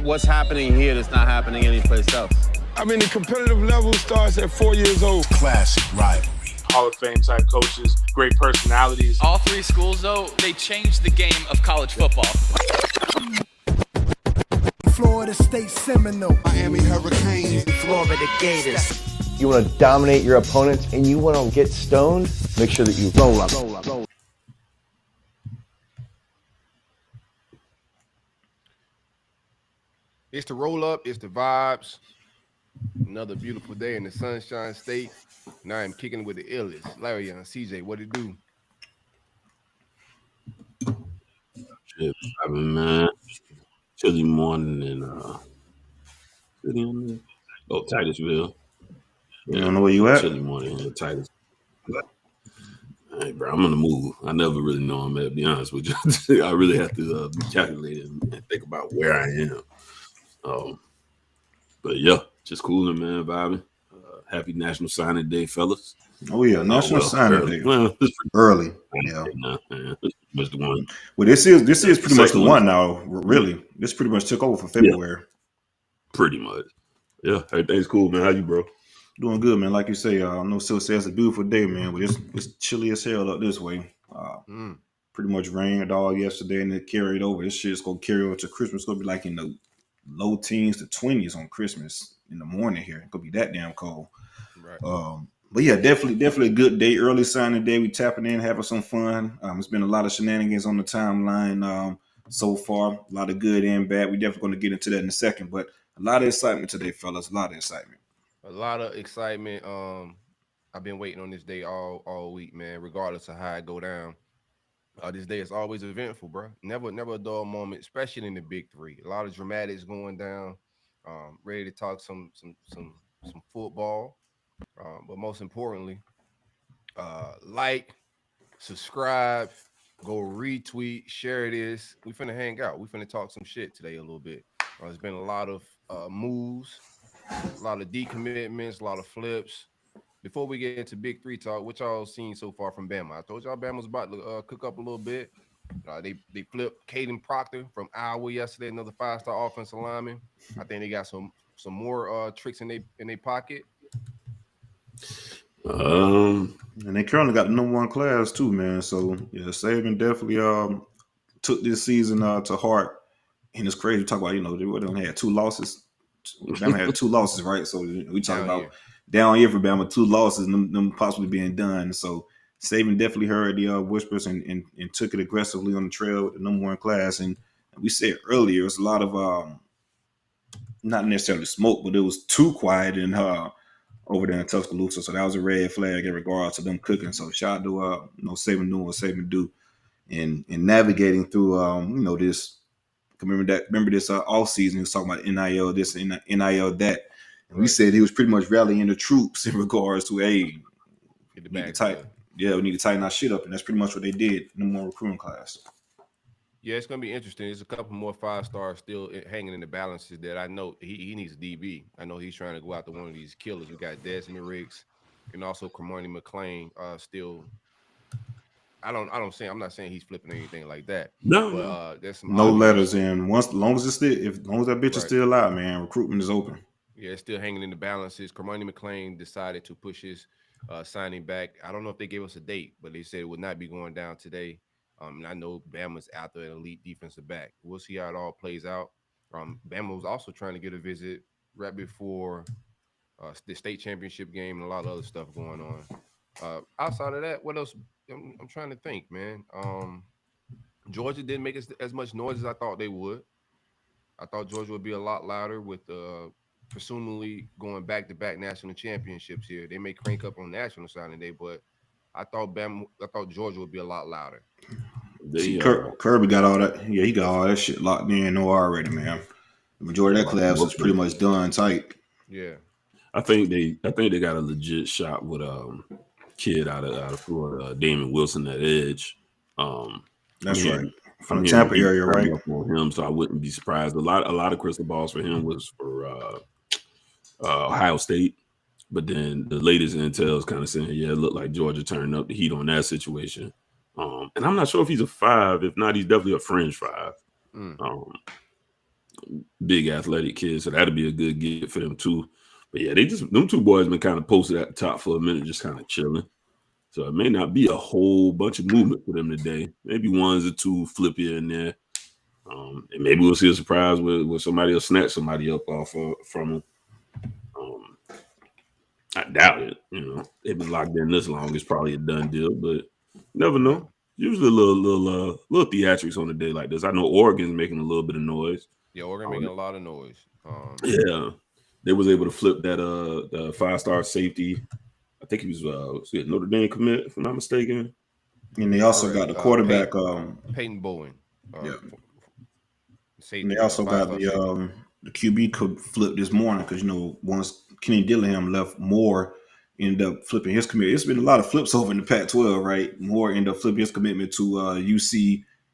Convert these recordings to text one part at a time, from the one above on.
what's happening here that's not happening anyplace else? I mean, the competitive level starts at 4 years old. Classic rivalry. Hall of Fame type coaches, great personalities. All three schools, though, they changed the game of college football. Florida State Seminole. Miami Hurricanes. Florida Gators. You want to dominate your opponents and you want to get stoned, make sure that you roll up. It's the roll up, it's the vibes. Another beautiful day in the Sunshine State. Now I'm kicking with the illest. Larry and CJ, what it do? Shit, man. Chilly morning in Titusville. You don't know where you at? Chilly morning in Titus. Hey, bro, I'm on the move. I never really know I'm at, to be honest with you. I really have to be calculated and think about where I am. But yeah, just cooling, man, vibing. Happy National Signing Day, fellas. Oh yeah, National Signing Day. Well, early. Yeah. That's the one. Well, this is pretty much the one now. Really, this pretty much took over for February. Yeah. Pretty much. Yeah, everything's cool, man. How you, bro? Doing good, man. Like you say, I know Sil says it's a beautiful day, man, but it's chilly as hell up this way. Pretty much rained all yesterday and it carried over. This shit's gonna carry over to Christmas. It's gonna be like in the low teens to 20s on Christmas in the morning here. It's gonna be that damn cold. Right. But yeah, definitely a good day. Early signing day. We tapping in, having some fun. It's been a lot of shenanigans on the timeline so far. A lot of good and bad. We definitely going to get into that in a second. But a lot of excitement today, fellas. A lot of excitement. A lot of excitement. I've been waiting on this day all week, man. Regardless of how it go down, this day is always eventful, bro. Never a dull moment, especially in the Big Three. A lot of dramatics going down. Ready to talk some football. But most importantly, like, subscribe, go retweet, share this. We finna hang out. We finna talk some shit today a little bit. There's been a lot of moves, a lot of decommitments, a lot of flips. Before we get into Big Three talk, what y'all seen so far from Bama? I told y'all Bama was about to cook up a little bit. They flipped Caden Proctor from Iowa yesterday, another 5-star offensive lineman. I think they got some more tricks in their pocket. And they currently got the #1 class too, man. So yeah, Saban definitely took this season to heart. And it's crazy to talk about, they only had 2 losses. Bama had 2 losses, right? So we talking about down here for Bama, 2 losses, them possibly being done. So Saban definitely heard the whispers and took it aggressively on the trail with the #1 class. And we said earlier, it was a lot of not necessarily smoke, but it was too quiet and over there in Tuscaloosa. So that was a red flag in regards to them cooking. So shout out to Saban doing what Saban do and navigating through this. Remember this off season, he was talking about NIL this and NIL that. And we said he was pretty much rallying the troops in regards to we need to tighten our shit up, and that's pretty much what they did in the more recruiting class. Yeah, it's gonna be interesting. There's a couple more 5-stars still hanging in the balances that I know he needs a DB. I know he's trying to go after one of these killers. We got Desmond Riggs and also Cormani McClain still. I'm not saying he's flipping anything like that. No, but there's some letters in. As long as that bitch is still out, man, recruitment is open. Yeah, it's still hanging in the balances. Cormani McClain decided to push his signing back. I don't know if they gave us a date, but they said it would not be going down today. And I know Bama's after an elite defensive back. We'll see how it all plays out. Bama was also trying to get a visit right before the state championship game and a lot of other stuff going on. Outside of that, what else? I'm trying to think, man. Georgia didn't make as much noise as I thought they would. I thought Georgia would be a lot louder with presumably going back-to-back national championships here. They may crank up on national signing day, but I thought Georgia would be a lot louder. Kirby got all that. Yeah, he got all that shit locked in already, man. The majority of that class is pretty much done tight. Yeah, I think they got a legit shot with kid out of Florida, Damon Wilson at edge. That's right, from the Tampa area, right? On him, so I wouldn't be surprised. A lot of crystal balls for him was for Ohio State. But then the latest intel is kind of saying, yeah, it looked like Georgia turned up the heat on that situation. And I'm not sure if he's a 5. If not, he's definitely a fringe 5. big athletic kids, so that'll be a good get for them too. But yeah, them two boys been kind of posted at the top for a minute, just kind of chilling. So it may not be a whole bunch of movement for them today. Maybe ones or two flip here and there. And maybe we'll see a surprise where somebody will snatch somebody up off from them. I doubt it. They've been locked in this long. It's probably a done deal, but never know. Usually a little theatrics on a day like this. I know Oregon's making a little bit of noise. Yeah, Oregon making a lot of noise. Yeah, they was able to flip that the 5-star safety. I think he was Notre Dame commit, if I'm not mistaken. And they also got the quarterback. Peyton Bowen. And they also got the QB could flip this morning because once Kenny Dillingham left, Moore ended up flipping his commitment. It's been a lot of flips over in the Pac-12, right? Moore ended up flipping his commitment to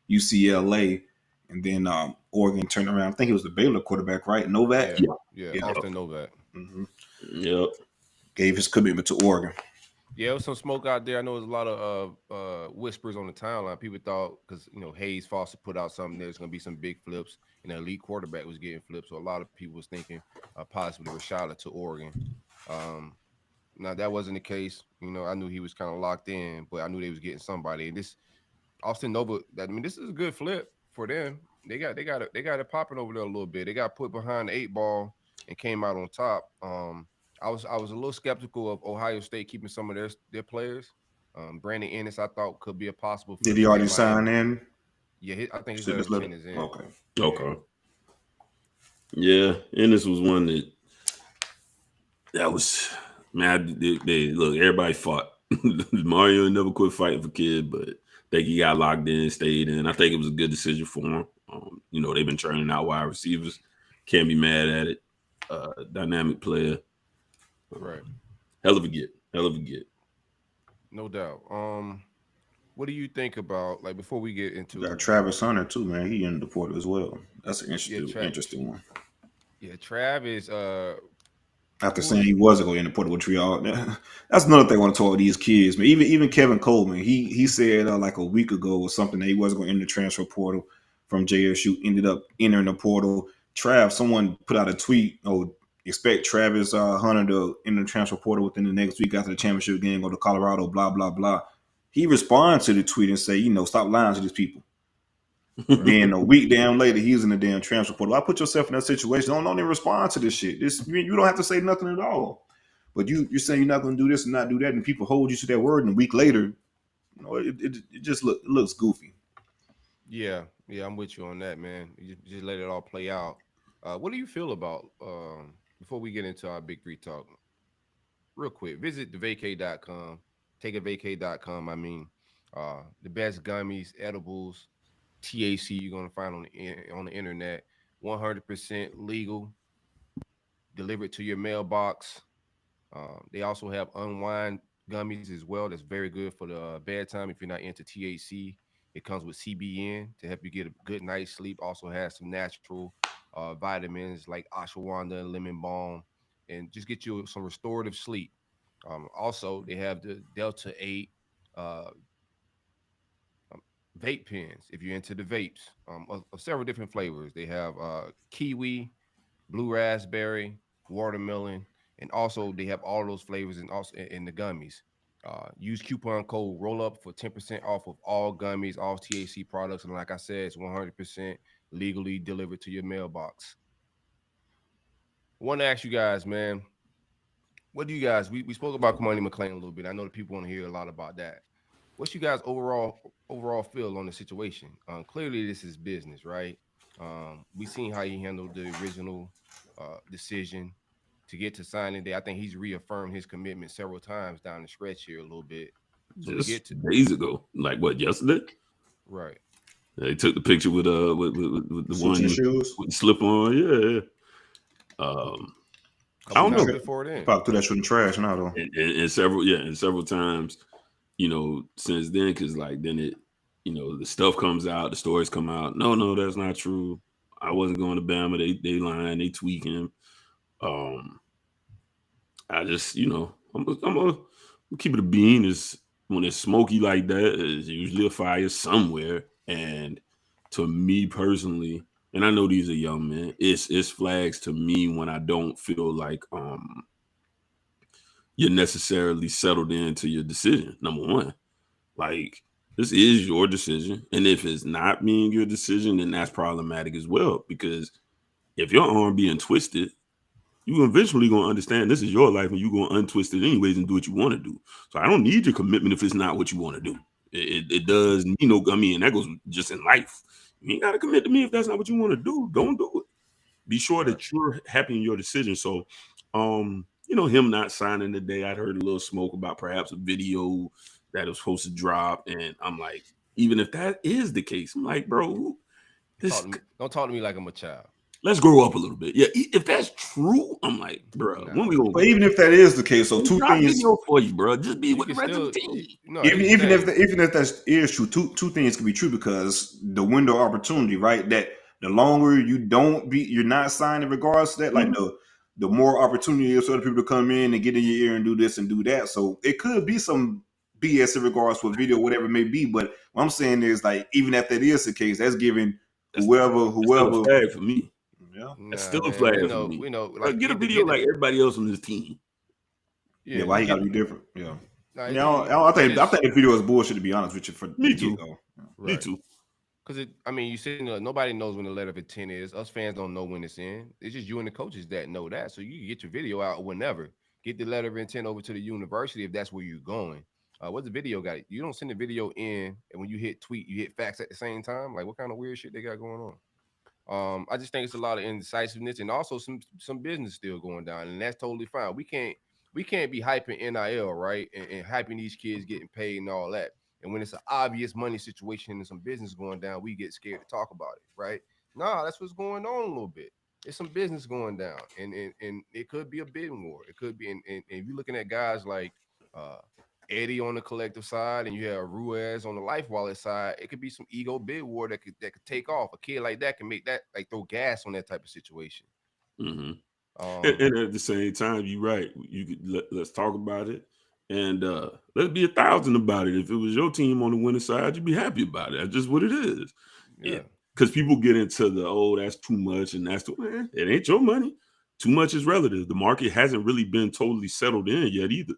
UCLA, and then Oregon turned around. I think it was the Baylor quarterback, right? Novak. Yeah. Austin Novak. Mm-hmm. Yep. Gave his commitment to Oregon. Yeah, there was some smoke out there. I know there's a lot of whispers on the timeline. People thought because Hayes Foster put out something, there's going to be some big flips, and the elite quarterback was getting flipped. So a lot of people was thinking possibly Rashada to Oregon. Now that wasn't the case. I knew he was kind of locked in, but I knew they was getting somebody. And this Austin Nova, this is a good flip for them. They got it popping over there a little bit. They got put behind the 8 ball and came out on top. I was a little skeptical of Ohio State keeping some of their players. Brandon Ennis, I thought could be a possible. Did he already sign in? Yeah, I think his letter is in. Okay. Yeah, Ennis was one that was man. They look, everybody fought. Mario never quit fighting for kid, but I think he got locked in, stayed in. I think it was a good decision for him. They've been churning out wide receivers. Can't be mad at it. Dynamic player. Right. Hell of a get. No doubt. What do you think about, before we get into got Travis Hunter too, man? He in the portal as well. That's an interesting one. Yeah, Travis. After saying he wasn't going in the portal, which we all, that's another thing I want to talk about these kids, man. Even Kevin Coleman, he said like a week ago or something that he wasn't going in the transfer portal from JSU. Ended up entering the portal. Someone put out a tweet. Expect Travis Hunter to enter the transfer portal within the next week after the championship game, go to Colorado, blah, blah, blah. He responds to the tweet and say, stop lying to these people. Then a week down later, he's in the damn transfer portal. I put yourself in that situation. Don't even respond to this shit. You don't have to say nothing at all. But you're saying you're not going to do this and not do that, and people hold you to that word, and a week later, it just looks goofy. Yeah, I'm with you on that, man. You just let it all play out. What do you feel about before we get into our Big 3 talk? Real quick, visit the VayCay.com. TakeAVayCay.com. The best gummies, edibles, THC you're gonna find on the internet. 100% legal. Delivered to your mailbox. They also have unwind gummies as well. That's very good for the bedtime if you're not into THC. It comes with CBN to help you get a good night's sleep. Also has some natural vitamins like ashwagandha and lemon balm, and just get you some restorative sleep. Also, they have the Delta 8 vape pens if you're into the vapes of several different flavors. They have kiwi, blue raspberry, watermelon, and also they have all those flavors and also in the gummies. Use coupon code ROLLUP for 10% off of all gummies, all THC products, and like I said, it's 100% legally delivered to your mailbox. I want to ask you guys, man, what do you guys, we spoke about Kamani McClain a little bit. I know that people want to hear a lot about that. What's you guys overall feel on the situation? Clearly this is business, right? We seen how he handled the original decision to get to signing day. I think he's reaffirmed his commitment several times down the stretch here a little bit. So just days ago, like what, yesterday? Right. They took the picture with the one shoes with the slip on. Yeah. I don't know. Before then, probably threw that shit in the trash now though. And several times, since then, because like then it, the stuff comes out, the stories come out. No, that's not true. I wasn't going to Bama. They lying, they tweaking. I just, I'm gonna keep it a bean. Is when it's smoky like that, there's usually a fire somewhere. And to me personally, and I know these are young men, it's flags to me when I don't feel like you're necessarily settled into your decision. Number one, like this is your decision, and if it's not being your decision, then that's problematic as well. Because if your arm being twisted, you eventually gonna understand this is your life, and you're gonna untwist it anyways and do what you want to do. So I don't need your commitment if it's not what you want to do. It does, I mean, that goes just in life. You ain't gotta commit to me if that's not what you want to do. Don't do it. Be sure that you're happy in your decision. So, him not signing today, I'd heard a little smoke about perhaps a video that was supposed to drop, and I'm like, even if that is the case, I'm like, bro, don't talk to me like I'm a child. Let's grow up a little bit. Yeah, if that's true, I'm like, bro, when we gonna? But even if that is the case, so two things for you, bro. Just be with the rest of the team. Even if that is true, two things can be true, because the window of opportunity, right? That the longer you're not signing regards to that, like the more opportunity is for other people to come in and get in your ear and do this and do that. So it could be some BS in regards to a video, whatever it may be. But what I'm saying is, like, even if that is the case, that's giving whoever flag for me. Yeah, it's still a flag for me. We know, like, get a video like everybody else on this team. Yeah, why he got to be different? Yeah. Nah, I think the video is bullshit, to be honest with you. For me too. Right. Me too. Because you see, nobody knows when the letter of intent is. Us fans don't know when it's in. It's just you and the coaches that know that. So you can get your video out whenever. Get the letter of intent over to the university if that's where you're going. What's the video got? You don't send the video in, and when you hit tweet, you hit fax at the same time. Like, what kind of weird shit they got going on? I just think it's a lot of indecisiveness, and also some business still going down, and that's totally fine. We can't be hyping NIL, right, and hyping these kids getting paid and all that. And when it's an obvious money situation and some business going down, we get scared to talk about it, right? Nah, that's what's going on a little bit. There's some business going down, and it could be a bidding war. It could be, and if you're looking at guys like Eddie on the collective side, and you have Ruiz on the Life Wallet side, it could be some ego bid war that could take off. A kid like that can make that, like, throw gas on that type of situation. Mm-hmm. And at the same time, you're right. You could let's talk about it, and let's be 1,000 about it. If it was your team on the winning side, you'd be happy about it. That's just what it is. Yeah. Because people get into that's too much, and that's it ain't your money. Too much is relative. The market hasn't really been totally settled in yet either.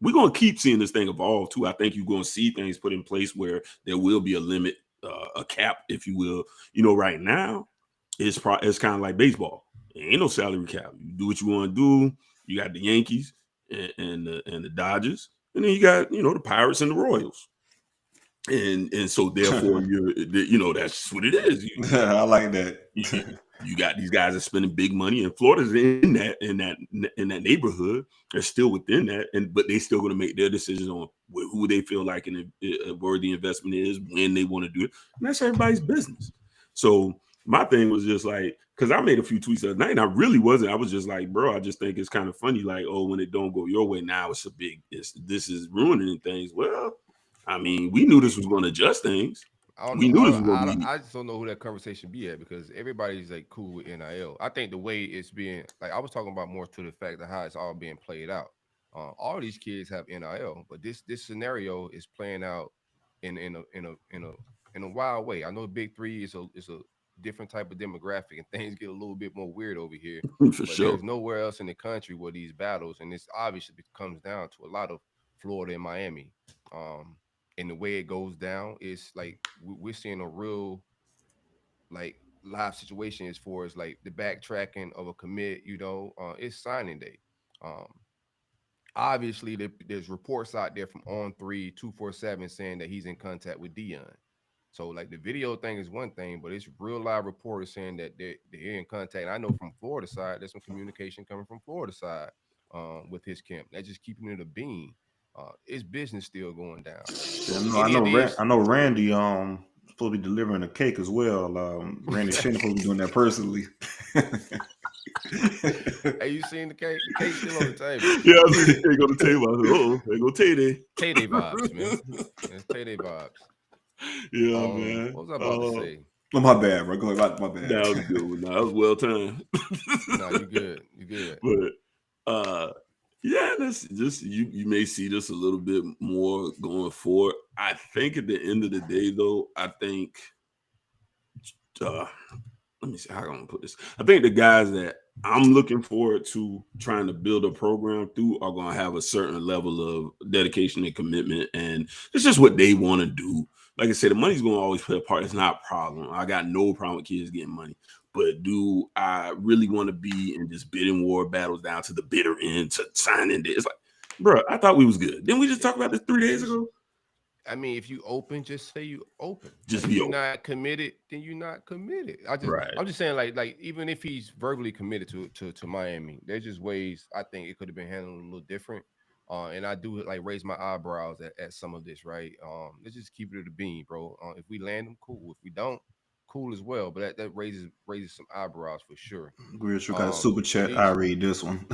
We're going to keep seeing this thing evolve too. I think you're going to see things put in place where there will be a limit, a cap, if you will. Right now, it's kind of like baseball. There ain't no salary cap. You do what you want to do. You got the Yankees and the Dodgers, and then you got the Pirates and the Royals. And so therefore that's just what it is. I like that. You got these guys that spending big money, and Florida's in that neighborhood. They're still within that, but they still going to make their decisions on who they feel like a worthy investment is, when they want to do it, and that's everybody's business. So my thing was just like, because I made a few tweets the other night, and I really wasn't. I was just like, bro, I just think it's kind of funny, like, oh, when it don't go your way, now it's this is ruining things. Well, I mean, we knew this was going to adjust things. I just don't know who that conversation be at, because everybody's like cool with NIL. I think the way it's being, like, I was talking about more to the fact of how it's all being played out. All these kids have NIL, but this scenario is playing out in a wild way. I know Big Three is a different type of demographic, and things get a little bit more weird over here. For sure. There's nowhere else in the country where these battles, and this obviously comes down to a lot of Florida and Miami. And the way it goes down is like we're seeing a real, like, live situation as far as like the backtracking of a commit. It's signing day. Obviously, there's reports out there from On3 247 saying that he's in contact with Dion. So, like, the video thing is one thing, but it's real live reporters saying that they're in contact. And I know from Florida side, there's some communication coming from Florida side with his camp. That's just keeping it a bean. It's business still going down. Yeah, I know Randy supposed to be delivering a cake as well. Randy Shannon supposed to be doing that personally. Hey, you seen the cake? The cake's still on the table. Yeah, I seen the cake on the table. I said, there go Tay-Day. Tay-Day vibes, man. It's Tay-Day vibes. Yeah, man. What was I about to say? Oh, my bad, bro. Go ahead. My bad. That was a good one. That was well timed. No, you good. You good. But yeah, that's just you may see this a little bit more going forward. I think at the end of the day, though, I think let me see how I'm gonna put this. I think the guys that I'm looking forward to trying to build a program through are gonna have a certain level of dedication and commitment, and it's just what they want to do. Like I said, the money's gonna always play a part. It's not a problem. I got no problem with kids getting money, but do I really want to be in this bidding war battles down to the bitter end to signing this? It's like, bro, I thought we was good. Didn't we just talk about this 3 days ago? I mean, if you open, just say you open. Just if be you're open. not committed, then you're not committed. Right. I'm just saying, like even if he's verbally committed to Miami, there's just ways I think it could have been handled a little different. And I do like raise my eyebrows at some of this, right? Let's just keep it at the beam, bro. If we land them, cool. If we don't, cool as well. But that raises some eyebrows for sure. Grisha got a super chat. I read this one.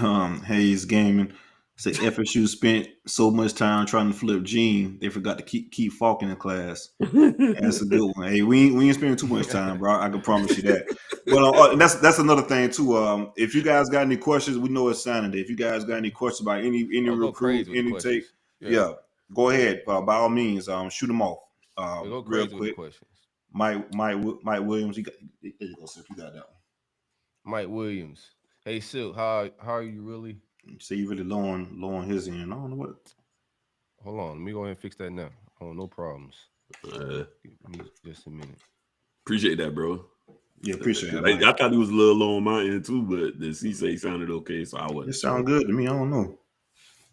Hayes Gaming said FSU spent so much time trying to flip Gene, they forgot to keep Falcon in class. That's a good one. Hey, we ain't spending too much time, bro. I can promise you that. But and that's another thing too. If you guys got any questions, we know it's signing day. If you guys got any questions about any recruit, any take, yeah, go ahead. By all means, shoot them off. Go real crazy quick. with questions. Mike Williams, there you go, sir. You got that one. Mike Williams. Hey Silk, how are you really? See, you really lowering his end. I don't know what. Hold on, let me go ahead and fix that now. Oh, no problems. Give me just a minute. Appreciate that, bro. Yeah, appreciate it. I thought he was a little low on my end too, but the C sounded okay, so I wasn't. It sounded good to me. I don't know.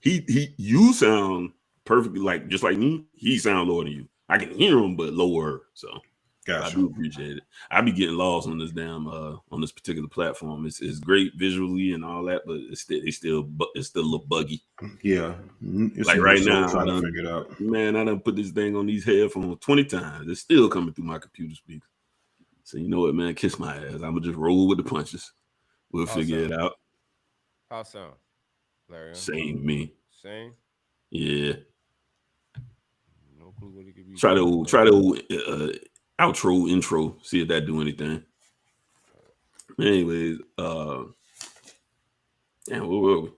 You sound perfectly like just like me. He sound lower than you. I can hear him, but lower. So gotcha. I do appreciate it. I be getting lost on this damn on this particular platform. It's great visually and all that, but it's still a little buggy. Yeah, it's like right now, trying to figure it out. Man, I done put this thing on these headphones 20 times. It's still coming through my computer speakers. So you know what, man? Kiss my ass. I'm gonna just roll with the punches. We'll figure it out. How sound, Larry? Same me. Same. Yeah. No clue what it could be. Try to outro, intro, see if that do anything. Anyways, damn, where were we?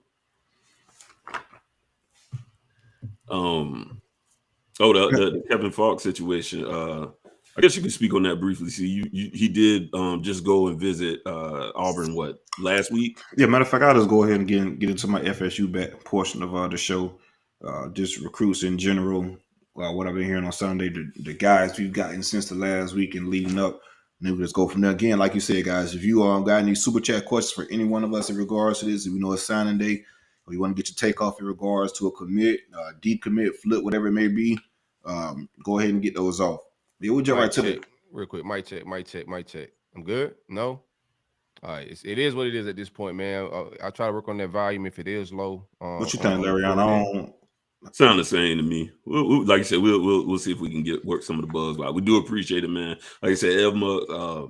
The Kevin Falk situation. I guess you can speak on that briefly. See, he did just go and visit Auburn last week. Yeah, matter of fact, I'll just go ahead and get into my FSU back portion of the show. Just recruits in general. What I've been hearing on Sunday, the guys we've gotten since the last week and leading up, and then we'll just go from there. Again, like you said, guys, if you got any super chat questions for any one of us in regards to this, if you know it's signing day, or you want to get your takeoff in regards to a commit, decommit, flip, whatever it may be, go ahead and get those off. Yeah, we'll jump right to it. Real quick, mic check. I'm good? No? All right. It is what it is at this point, man. I try to work on that volume if it is low. What you think, Larry? Sound the same to me. Like I said, we'll see if we can work some of the bugs out. We do appreciate it, man. Like I said, Evma,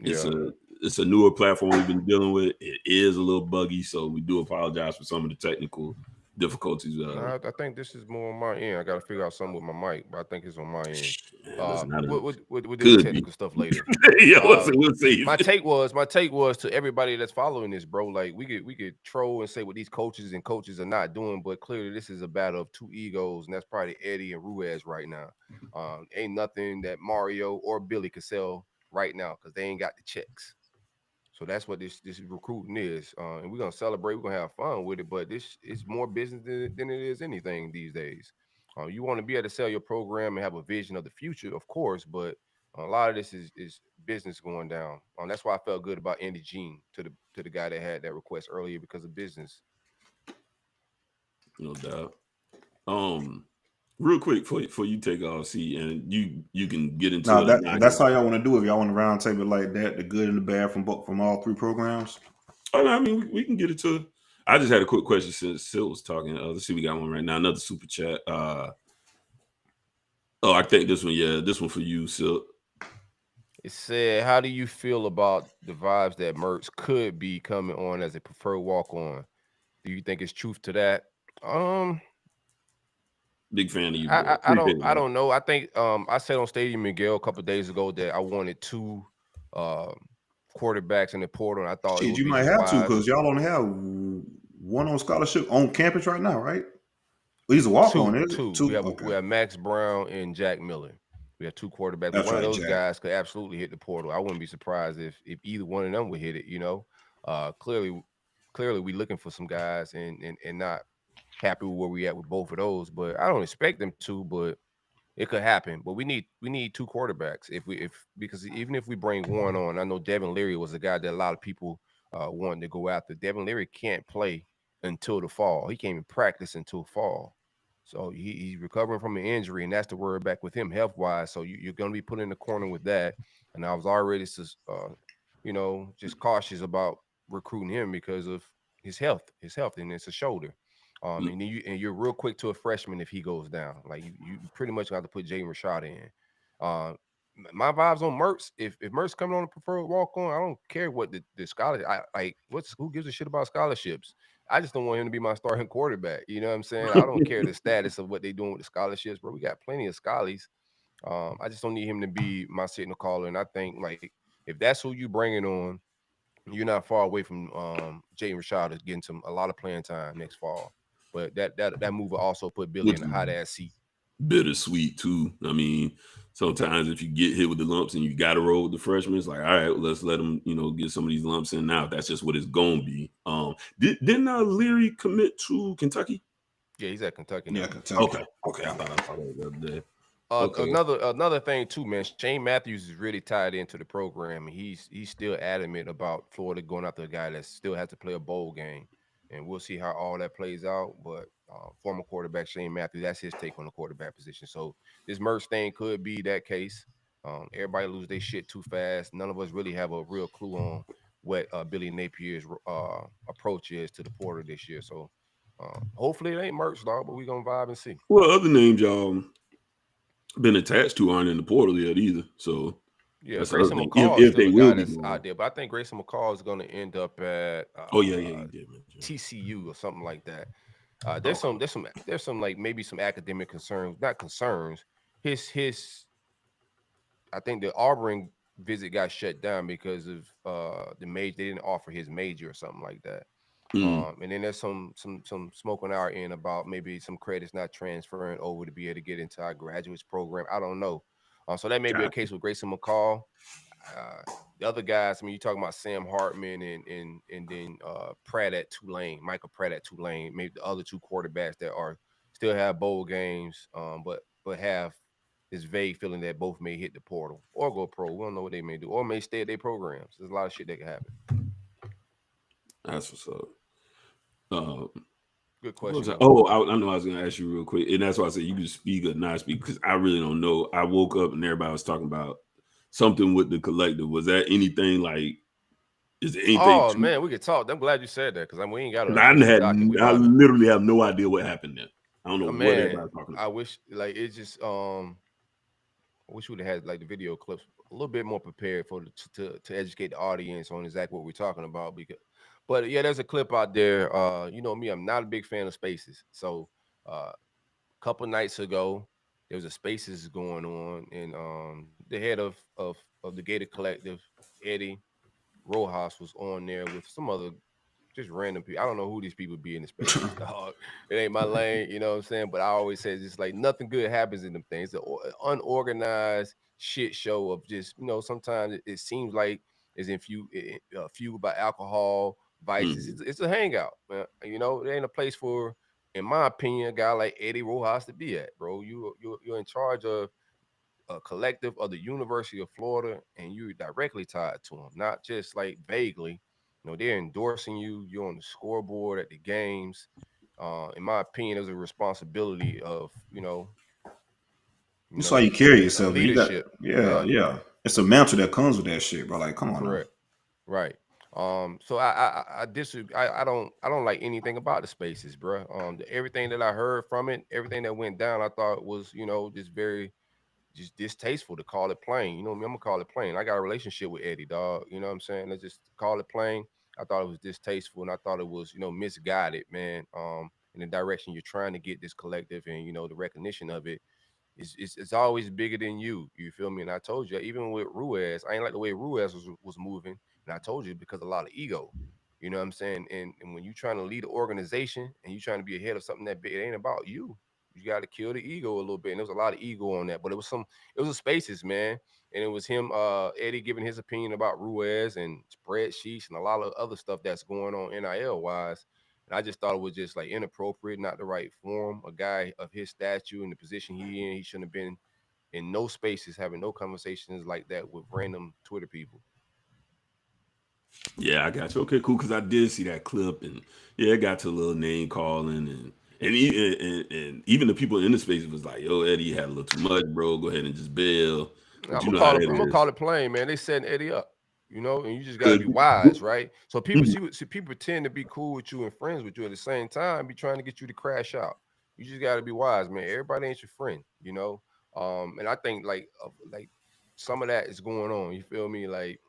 it's a newer platform we've been dealing with. It is a little buggy, so we do apologize for some of the technical difficulties. I think this is more on my end. I got to figure out something with my mic, but I think it's on my end. We'll do the technical stuff later. We'll see. My take was to everybody that's following this, bro. Like we could troll and say what these coaches are not doing, but clearly this is a battle of two egos, and that's probably Eddie and Ruiz right now. Ain't nothing that Mario or Billy could sell right now because they ain't got the checks. So that's what this recruiting is, and we're gonna celebrate. We're gonna have fun with it, but this is more business than it is anything these days. You want to be able to sell your program and have a vision of the future, of course, but a lot of this is business going down. That's why I felt good about Andy Jean to the guy that had that request earlier because of business. No doubt. Real quick for you take off, see, and you can get into that's how y'all want to do it. If y'all want a round table like that, the good and the bad from all three programs. I mean, we can get into it. I just had a quick question since Sil was talking. Let's see, we got one right now. Another super chat. I think this one for you, Sil. It said, "How do you feel about the vibes that Mertz could be coming on as a preferred walk-on? Do you think it's truth to that?" Big fan of you. I don't know. I think I said on Stadium Miguel a couple of days ago that I wanted two quarterbacks in the portal. And I thought you might have to because y'all only have one on scholarship on campus right now, right? Well, he's a walk-on. Two. We have Max Brown and Jack Miller. We have two quarterbacks. That's One of right, those Jack. guys could absolutely hit the portal. I wouldn't be surprised if either one of them would hit it. Clearly we looking for some guys and not happy with where we at with both of those. But I don't expect them to. But it could happen. But we need two quarterbacks because even if we bring one on, I know Devin Leary was a guy that a lot of people wanted to go after. Devin Leary can't play until the fall. He can't even practice until fall. So he's recovering from an injury, and that's the word back with him health wise. So you're going to be put in the corner with that. And I was already, just cautious about recruiting him because of his health, and it's a shoulder. And you're real quick to a freshman if he goes down. Like you pretty much got to put Jaden Rashad in. My vibes on Mertz. If Mertz coming on a preferred walk on, I don't care what the scholarship. Who gives a shit about scholarships? I just don't want him to be my starting quarterback. You know what I'm saying? I don't care the status of what they're doing with the scholarships, bro. We got plenty of scholars. I just don't need him to be my signal caller. And I think like if that's who you bringing on, you're not far away from Jaden Rashad is getting a lot of playing time next fall. But that move will also put Billy in a hot ass seat. Bittersweet too. I mean, sometimes if you get hit with the lumps and you got to roll with the freshmen, it's like, all right, let's let them, get some of these lumps in now. That's just what it's gonna be. Didn't Leary commit to Kentucky? Yeah, he's at Kentucky now. Yeah, Kentucky. Okay. I thought I saw that the other day. Okay. Another thing too, man. Shane Matthews is really tied into the program, and he's still adamant about Florida going after a guy that still has to play a bowl game, and we'll see how all that plays out. But former quarterback Shane Matthews, that's his take on the quarterback position. So this Mertz thing could be that case. Everybody lose their shit too fast. None of us really have a real clue on what Billy Napier's approach is to the portal this year. So hopefully it ain't Mertz, dog, but we gonna vibe and see. Well, other names y'all been attached to aren't in the portal yet either. So yeah, Grayson McCall is still a guy that's out there, but I think Grayson McCall is going to end up at you did mention TCU or something like that. There's some like maybe some academic concerns, not concerns. His I think the Auburn visit got shut down because of the major. They didn't offer his major or something like that. And then there's some smoke on our end about maybe some credits not transferring over to be able to get into our graduates program. I don't know. So that may be a case with Grayson McCall. The other guys, I mean, you're talking about Sam Hartman and then Pratt at Tulane, Michael Pratt at Tulane, maybe the other two quarterbacks that are still have bowl games, but have this vague feeling that both may hit the portal or go pro. We don't know what they may do, or may stay at their programs. There's a lot of shit that can happen. That's what's up. Good question. I know I was going to ask you real quick, and that's why I said you can speak or not speak because I really don't know. I woke up and everybody was talking about something with the collective. Was that anything like? Is there anything? Oh man, we could talk. I'm glad you said that because we ain't got. I literally have no idea what happened there. I don't know what everybody's talking about. I wish like it just I wish we'd have had like the video clips a little bit more prepared to educate the audience on exactly what we're talking about But yeah, there's a clip out there. You know me, I'm not a big fan of spaces. So a couple nights ago, there was a spaces going on, and the head of the Gator Collective, Eddie Rojas, was on there with some other just random people. I don't know who these people be in the spaces, dog. It ain't my lane, you know what I'm saying? But I always say it's just like nothing good happens in them things. It's an unorganized shit show of just, sometimes it seems like it's fueled by alcohol, vices. It's a hangout, man. It ain't a place for, in my opinion, a guy like Eddie Rojas to be at, bro. You're in charge of a collective of the University of Florida, and you're directly tied to them, not just like vaguely. They're endorsing you. You're on the scoreboard at the games. In my opinion, there's a responsibility of, That's how you carry yourself. Leadership. Yeah. It's a mantle that comes with that shit, bro. Like, come on. Correct. Now. Right. So I disagree. I don't like anything about the spaces, bro. Everything that I heard from it, everything that went down, I thought was, just very distasteful, to call it plain. You know me, I'm gonna call it plain. I got a relationship with Eddie, dog. You know what I'm saying? Let's just call it plain. I thought it was distasteful, and I thought it was, misguided, man. In the direction you're trying to get this collective, and the recognition of it it's always bigger than you. You feel me? And I told you, even with Ruiz, I ain't like the way Ruiz was moving, and I told you because a lot of ego. You know what I'm saying? And when you're trying to lead an organization and you're trying to be ahead of something that big, it ain't about you. you got to kill the ego a little bit. And there was a lot of ego on that, but it was a spaces, man. And it was him, Eddie, giving his opinion about Ruiz and spreadsheets and a lot of other stuff that's going on NIL wise. And I just thought it was just like inappropriate, not the right forum. A guy of his stature and the position he shouldn't have been in no spaces, having no conversations like that with random Twitter people. Yeah, I got you. Okay, cool. Because I did see that clip, and yeah, it got to a little name calling, and even the people in the space was like, "Yo, Eddie, you had a little too much, bro. Go ahead and just bail." I'm gonna call it plain, man. They setting Eddie up, you know, and you just gotta be wise, right? So people see people tend to be cool with you and friends with you at the same time, be trying to get you to crash out. You just gotta be wise, man. Everybody ain't your friend, you know. And I think like some of that is going on. You feel me? Like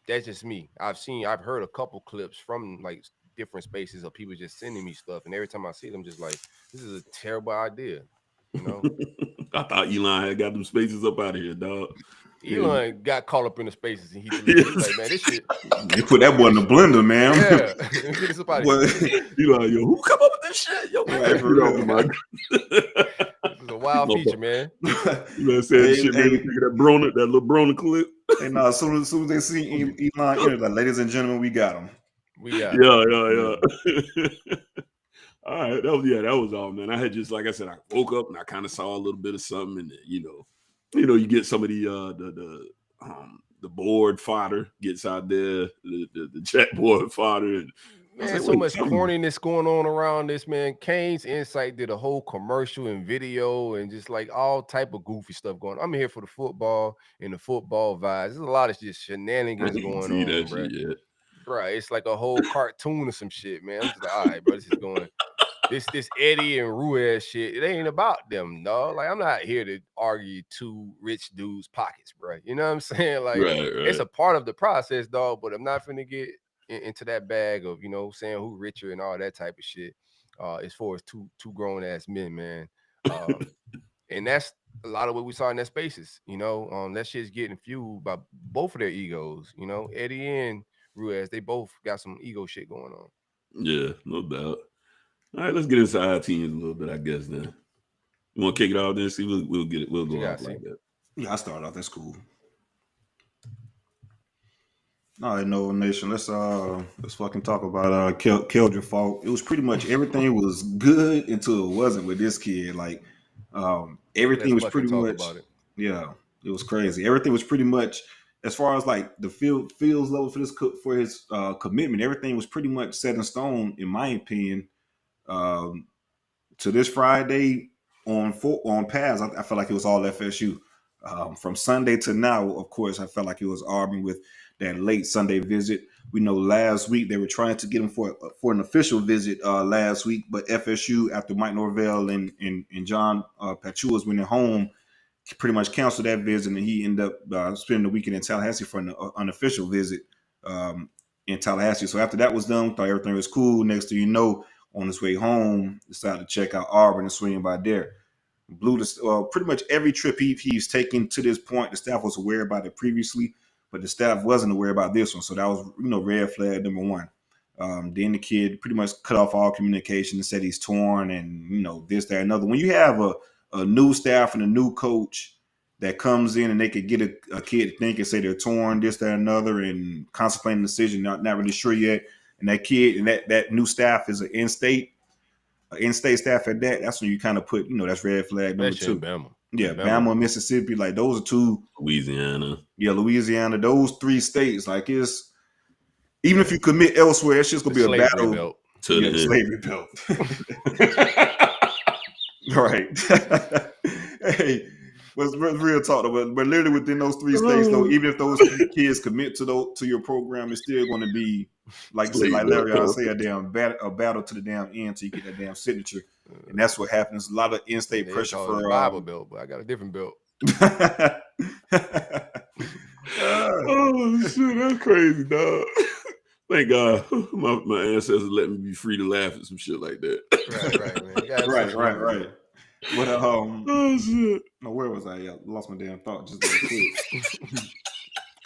that's just me. I've heard a couple clips from like different spaces of people just sending me stuff, and every time I see them, just like, this is a terrible idea, you know. I thought Elon had got them spaces up out of here, dog. Elon got caught up in the spaces, and he's like, man, this shit. You put that boy in the blender, man. Yeah, get this up out of here. Elon, yo, who come up with this shit? Yo, right, for real. This is a wild feature, man. You know what I'm saying? Shit made me think of that little Broner clip. And as soon as they see Elon, like, ladies and gentlemen, we got him. Yeah. All right, that was all, man. I had just, like I said, I woke up and I kind of saw a little bit of something, and you get some of the board fodder gets out there, the chat board fodder, and man, so much corniness going on around this, man. Kane's Insight did a whole commercial and video and just like all type of goofy stuff going on. I'm here for the football and the football vibes. There's a lot of just shenanigans going on, bro. Right, it's like a whole cartoon or some shit, man. I'm just like, all right, bro, this is going. This Eddie and Ruiz shit, it ain't about them, dog. Like, I'm not here to argue two rich dudes' pockets, bro. You know what I'm saying? Like, it's a part of the process, dog, but I'm not finna get into that bag of, you know, saying who richer and all that type of shit, as far as two grown-ass men, man. And that's a lot of what we saw in that spaces, you know. That shit's getting fueled by both of their egos, you know. Eddie and Ruiz, they both got some ego shit going on. Yeah, no doubt. All right, let's get into our teams a little bit, I guess. Then you want to kick it off? Then see, we'll get it. We'll go off like that. Yeah, I start off. That's cool. All right, Nova Nation. Let's fucking talk about Keldrick Falk. It was pretty much everything was good until it wasn't with this kid. Like everything was pretty much. Yeah, it was crazy. Everything was pretty much, as far as like the feels level for his commitment. Everything was pretty much set in stone, in my opinion. To this Friday on pass, I felt like it was all FSU. From Sunday to now, of course, I felt like it was Auburn with that late Sunday visit. We know last week they were trying to get him for an official visit last week, but FSU, after Mike Norvell and John Pachua's went home, pretty much canceled that visit, and he ended up spending the weekend in Tallahassee for an unofficial visit in Tallahassee. So after that was done, thought everything was cool. Next thing you know, on his way home, decided to check out Auburn and swing by there. Blew pretty much every trip he's taken to this point. The staff was aware about it previously, but the staff wasn't aware about this one. So that was, red flag number one. Then the kid pretty much cut off all communication and said he's torn and, this, that, another. When you have a new staff and a new coach that comes in and they could get a kid to think and say they're torn, this, that, another, and contemplating a decision, not really sure yet. And that kid and that new staff is an in-state staff at that. That's when you kind of put, that's red flag number two. Bama. Yeah, Bama and Mississippi, like those are two. Louisiana. Yeah, Louisiana. Those three states, like it's, even if you commit elsewhere, it's just gonna be a battle. Belt. The slavery belt. Right. Hey. What's real talk though, but literally within those three states, though, even if those kids commit to your program, it's still going to be like Larry always say, a battle to the damn end till you get that damn signature, and that's what happens. A lot of in-state pressure for the Bible belt, but I got a different belt. Oh shit, that's crazy, dog. Thank God, my ancestors let me be free to laugh at some shit like that. Right. But oh shit! No, where was I? Yeah, lost my damn thought just real quick.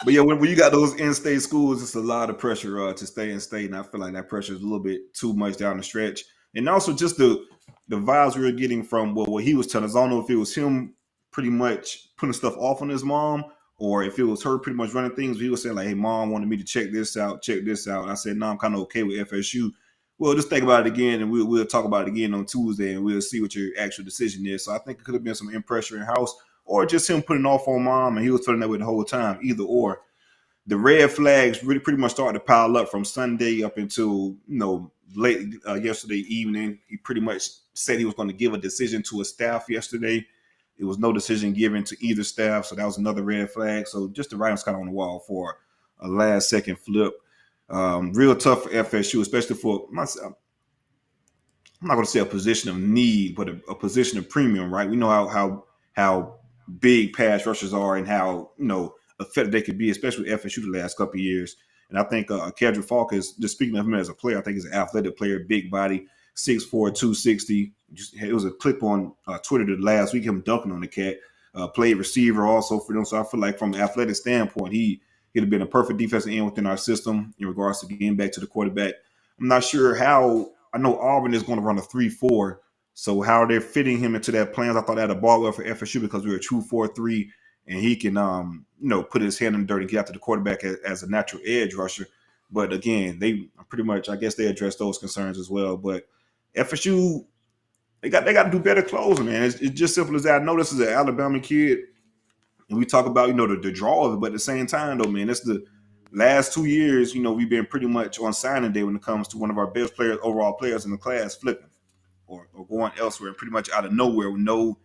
But yeah, when you got those in-state schools, it's a lot of pressure to stay in state, and I feel like that pressure is a little bit too much down the stretch. And also just the the vibes we were getting from what he was telling us. I don't know if it was him pretty much putting stuff off on his mom, or if it was her pretty much running things. He was saying like, "Hey, mom wanted me to check this out. And I said, "No, I'm kind of okay with FSU. Well, just think about it again, and we'll talk about it again on Tuesday, and we'll see what your actual decision is." So I think it could have been some pressure in house, or just him putting off on mom, and he was feeling that way the whole time. Either or. The red flags really pretty much started to pile up from Sunday up until late yesterday evening. He pretty much said he was going to give a decision to his staff yesterday. There was no decision given to either staff, so that was another red flag. So just the writing's kind of on the wall for a last second flip. Real tough for FSU, especially for myself. I'm not going to say a position of need, but a position of premium, right? We know how big pass rushers are and how effective they could be, especially with FSU the last couple of years. And I think Kedra Falk is, just speaking of him as a player, I think he's an athletic player, big body, 6'4", 260. It was a clip on Twitter the last week, him dunking on the cat. Played receiver also for them. So I feel like from an athletic standpoint, he'd have been a perfect defensive end within our system in regards to getting back to the quarterback. I'm not sure how. I know Auburn is going to run a 3-4. So how they're fitting him into that plans, I thought that had a ball well for FSU because we were a true 4-3, and he can put his hand in the dirt and get after the quarterback as a natural edge rusher. But again, they pretty much, I guess, they addressed those concerns as well. But FSU, they got to do better closing, man. It's just simple as that. I know this is an Alabama kid, and we talk about the draw of it, but at the same time, though, man, it's the last 2 years. We've been pretty much on signing day when it comes to one of our best players, overall players in the class, flipping or going elsewhere, pretty much out of nowhere with no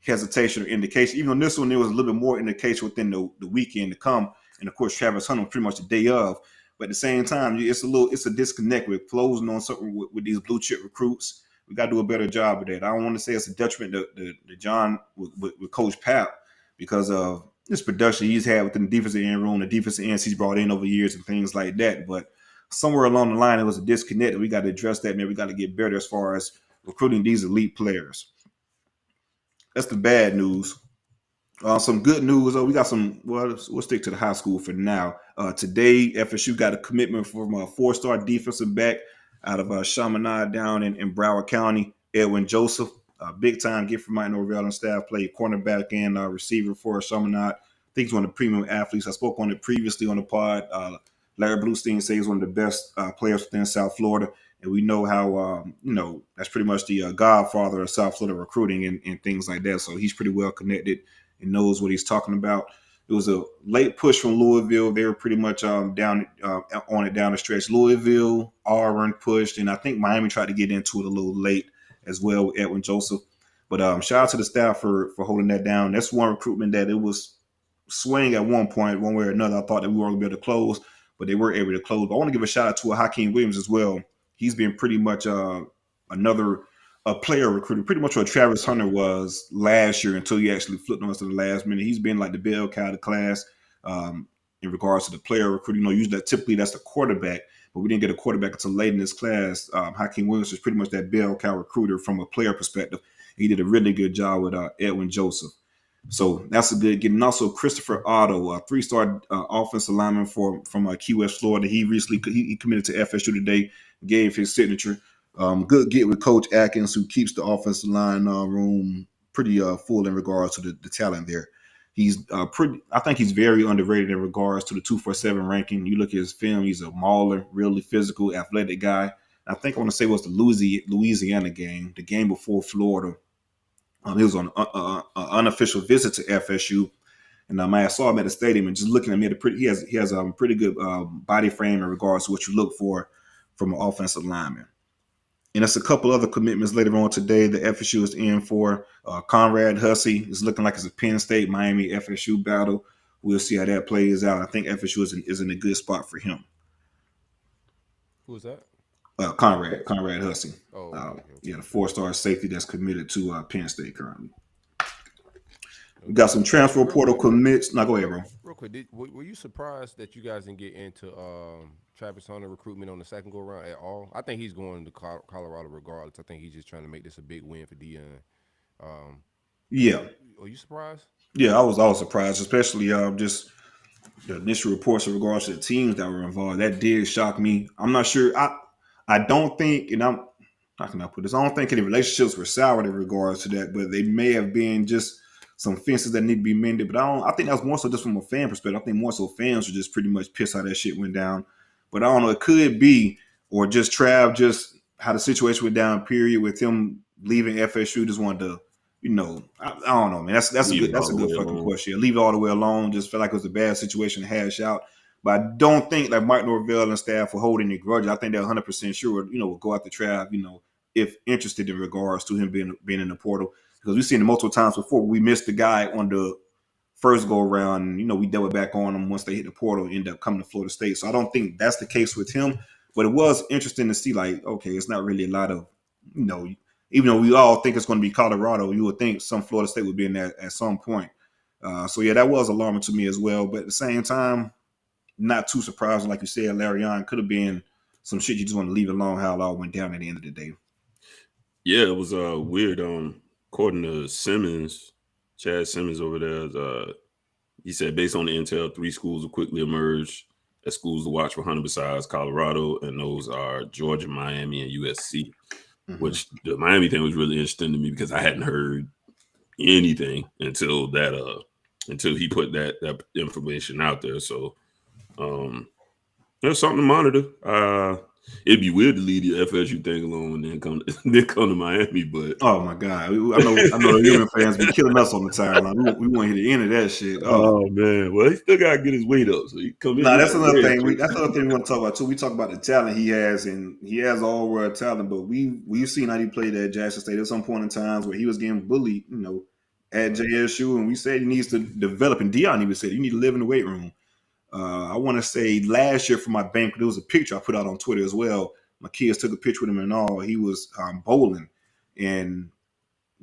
hesitation or indication. Even on this one, there was a little bit more indication within the weekend to come. And of course, Travis Hunter was pretty much the day of. But at the same time, it's a disconnect with closing on something with these blue chip recruits. We got to do a better job of that. I don't want to say it's a detriment to John with Coach Pap because of this production he's had within the defensive end room, the defensive ends he's brought in over years and things like that. But somewhere along the line, it was a disconnect. We got to address that, man. We got to get better as far as recruiting these elite players. That's the bad news. Some good news. We got some. Well, we'll stick to the high school for now. Today, FSU got a commitment from a 4-star defensive back out of Chaminade down in Broward County, Edwin Joseph. Big time gift from Mike Norvell and staff. Played cornerback and receiver for Chaminade. I think he's one of the premium athletes. I spoke on it previously on the pod. Larry Bluestein says he's one of the best players within South Florida. And we know how, that's pretty much the godfather of South Florida recruiting and things like that. So he's pretty well connected and knows what he's talking about. It was a late push from Louisville. They were pretty much down on it down the stretch. Louisville, Auburn pushed, and I think Miami tried to get into it a little late as well with Edwin Joseph. But shout out to the staff for holding that down. That's one recruitment that it was swing at one point, one way or another. I thought that we weren't going to be able to close, but they were able to close. But I want to give a shout out to Hakeem Williams as well. He's been pretty much another player recruiter, pretty much what Travis Hunter was last year until he actually flipped on us to the last minute. He's been like the bell cow of the class in regards to the player recruiting. Usually typically that's the quarterback, but we didn't get a quarterback until late in this class. Hakeem Williams was pretty much that bell cow recruiter from a player perspective. He did a really good job with Edwin Joseph. So that's a good get. And also Christopher Otto, a 3-star offensive lineman from Key West, Florida. He recently he committed to FSU today, gave his signature. Good get with Coach Atkins, who keeps the offensive line room pretty full in regards to the talent there. He's I think he's very underrated in regards to the 247 ranking. You look at his film, he's a mauler, really physical, athletic guy. I think I want to say it was the Louisiana game, the game before Florida. He was on an unofficial visit to FSU, and I saw him at the stadium. And just looking at him, he has a pretty good body frame in regards to what you look for from an offensive lineman. And it's a couple other commitments later on today that FSU is in for. Conrad Hussey is looking like it's a Penn State Miami FSU battle. We'll see how that plays out. I think FSU is in a good spot for him. Who's that? Conrad Hussey. Oh, okay. Yeah, the 4-star safety that's committed to Penn State currently. We got some transfer portal commits. Now go ahead, bro. Real quick, were you surprised that you guys didn't get into Travis Hunter recruitment on the second go around at all? I think he's going to Colorado regardless. I think he's just trying to make this a big win for Deion. Yeah. Are you surprised? Yeah, I was surprised, especially just the initial reports in regards to the teams that were involved. That did shock me. I'm not sure. I don't think, and how can I put this? I don't think any relationships were soured in regards to that, but they may have been just some fences that need to be mended. But I think that was more so just from a fan perspective. I think more so fans were just pretty much pissed how that shit went down. But I don't know. It could be, or just Trav, just how the situation went down. Period, with him leaving FSU, just wanted to, I don't know, man. That's a good fucking question. Leave it all the way alone. Just felt like it was a bad situation to hash out. But I don't think like Mike Norvell and staff will hold any grudge. I think they're 100% sure, will go after Trav, if interested in regards to him being in the portal. Because we've seen it multiple times before. We missed the guy on the first go around, and we double back on them once they hit the portal, end up coming to Florida State. So I don't think that's the case with him. But it was interesting to see, like, okay, it's not really a lot of, even though we all think it's going to be Colorado, you would think some Florida State would be in there at some point. So yeah, that was alarming to me as well. But at the same time, not too surprising. Like you said, Larion could have been some shit you just want to leave alone how it all went down at the end of the day. Yeah, it was weird. According to Chad Simmons over there, he said based on the intel, 3 schools will quickly emerge as schools to watch for Hunter besides Colorado, and those are Georgia, Miami, and USC. Mm-hmm. Which the Miami thing was really interesting to me because I hadn't heard anything until he put that information out there. So there's something to monitor. It'd be weird to leave the FSU thing alone and then come to Miami, but oh my god, I know the human fans be killing us on the timeline. We want to hear the end of that shit. Oh man, well he still gotta get his weight up, so he come in. That's another thing. That's another thing we want to talk about too. We talk about the talent he has, and he has all world talent. But we've seen how he played at Jackson State at some point in times where he was getting bullied, at JSU, and we said he needs to develop. And Dion even said you need to live in the weight room. I want to say last year for my bank, there was a picture I put out on Twitter as well. My kids took a picture with him and all. He was bowling, and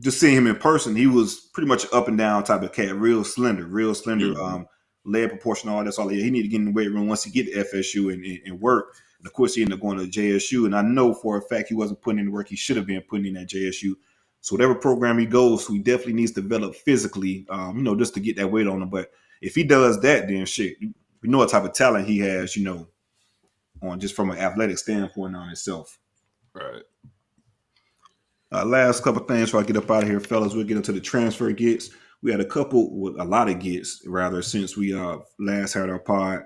just seeing him in person, he was pretty much up and down type of cat, real slender, mm-hmm. Leg proportion, all that's all. Yeah, he need to get in the weight room once he get to FSU and work. And of course, he ended up going to JSU, and I know for a fact he wasn't putting in the work he should have been putting in at JSU. So whatever program he goes to, he definitely needs to develop physically, just to get that weight on him. But if he does that, then shit. We know what type of talent he has, on just from an athletic standpoint on itself. Right. Last couple things before I get up out of here, fellas. We'll get into the transfer gets. We had a lot of gets, rather, since we last had our pod.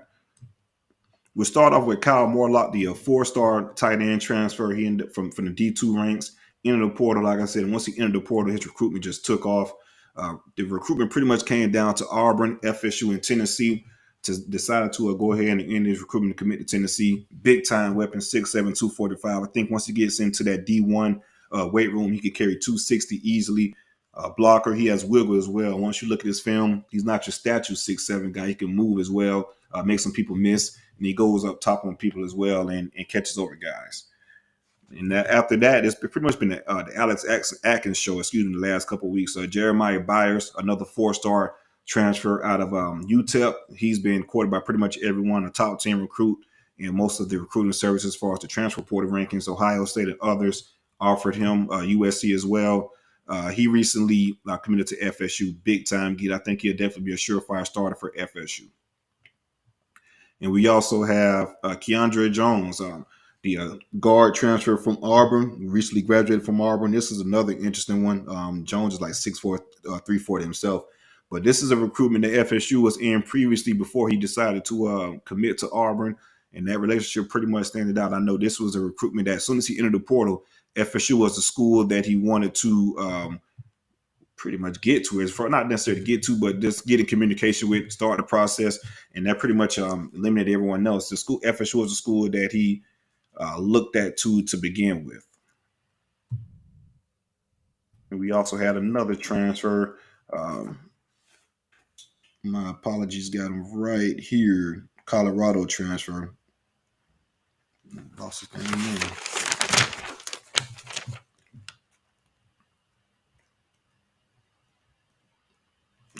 We'll start off with Kyle Morlock, the 4-star tight end transfer. He ended up from the D2 ranks, entered the portal. Like I said, and once he entered the portal, his recruitment just took off. The recruitment pretty much came down to Auburn, FSU, and Tennessee. Decided to go ahead and end his recruitment to commit to Tennessee. Big time weapon, 6'7", 245. I think once he gets into that D1 weight room, he could carry 260 easily. Blocker, he has wiggle as well. Once you look at his film, he's not your statue 6'7" guy. He can move as well, make some people miss, and he goes up top on people as well and catches over guys. And after that, it's pretty much been the Alex Atkins show, the last couple of weeks. Jeremiah Byers, another 4-star transfer out of UTEP. He's been courted by pretty much everyone, a top 10 recruit in most of the recruiting services as far as the transfer portal rankings. Ohio State and others offered him, USC as well. He recently committed to FSU, big time get. I think he'll definitely be a surefire starter for FSU. And we also have Keandre Jones, the guard transfer from Auburn, recently graduated from Auburn. This is another interesting one. Jones is like 6'4", 340 himself. But this is a recruitment that FSU was in previously before he decided to commit to Auburn, and that relationship pretty much standing out. I know this was a recruitment that as soon as he entered the portal, FSU was the school that he wanted to pretty much get to. Not necessarily get to, but just get in communication with, start the process, and that pretty much eliminated everyone else. The school FSU was the school that he looked at to begin with. And we also had another transfer. My apologies, got him right here. Colorado transfer. Lost his name.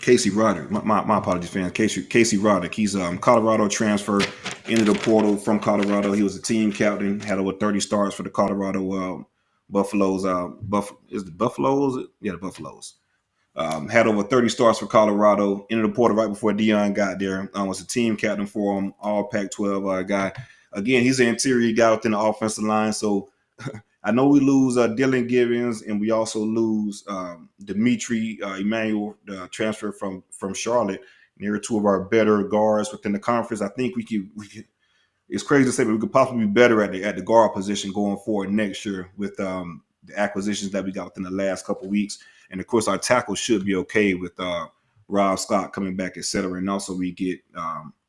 Casey Roderick. My apologies, fans. Casey Roderick. He's Colorado transfer, entered the portal from Colorado. He was a team captain, had over 30 starts for the Colorado Buffaloes. Is the Buffaloes? Yeah, the Buffaloes. Had over 30 starts for Colorado. Entered the portal right before Dion got there. Was a team captain for him, all Pac-12 guy. Again, he's an interior guy within the offensive line. So I know we lose Dylan Givens, and we also lose Dimitri Emmanuel, the transfer from Charlotte. They're two of our better guards within the conference. I think we could. It's crazy to say, but we could possibly be better at the guard position going forward next year with the acquisitions that we got within the last couple of weeks. And of course, our tackle should be okay with Rob Scott coming back, etc. And also, we get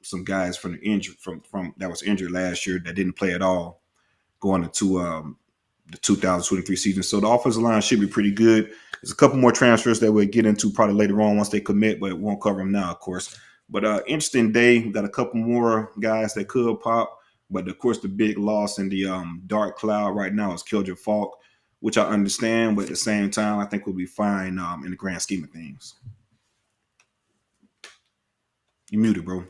some guys from the injury from that was injured last year that didn't play at all going into the 2023 season. So the offensive line should be pretty good. There's a couple more transfers that we'll get into probably later on once they commit, but won't cover them now, of course. But interesting day. We got a couple more guys that could pop. But, of course, the big loss in the dark cloud right now is Kildred Falk, which I understand. But at the same time, I think we'll be fine in the grand scheme of things. You muted, bro.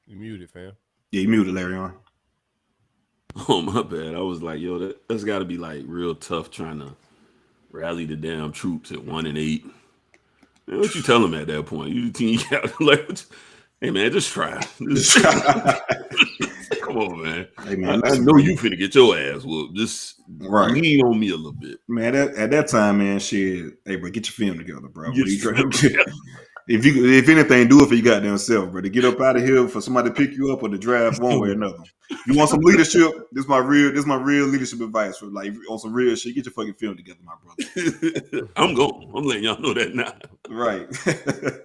You muted, fam. Yeah, you muted, Larry on. Oh, my bad. I was like, yo, that's got to be like real tough trying to rally the damn troops at 1-8. Man, what you tell them at that point? You the team like, hey man, just try. Come on, man. Hey man, I know you finna get your ass whooped. Just lean on me a little bit, man. At that time, man, shit. Hey, bro, get your film together, bro. If anything, do it for your goddamn self, bro. To get up out of here for somebody to pick you up or to drive one way or another. You want some leadership? This is my real leadership advice. For like on some real shit, get your fucking film together, my brother. I'm letting y'all know that now. Right.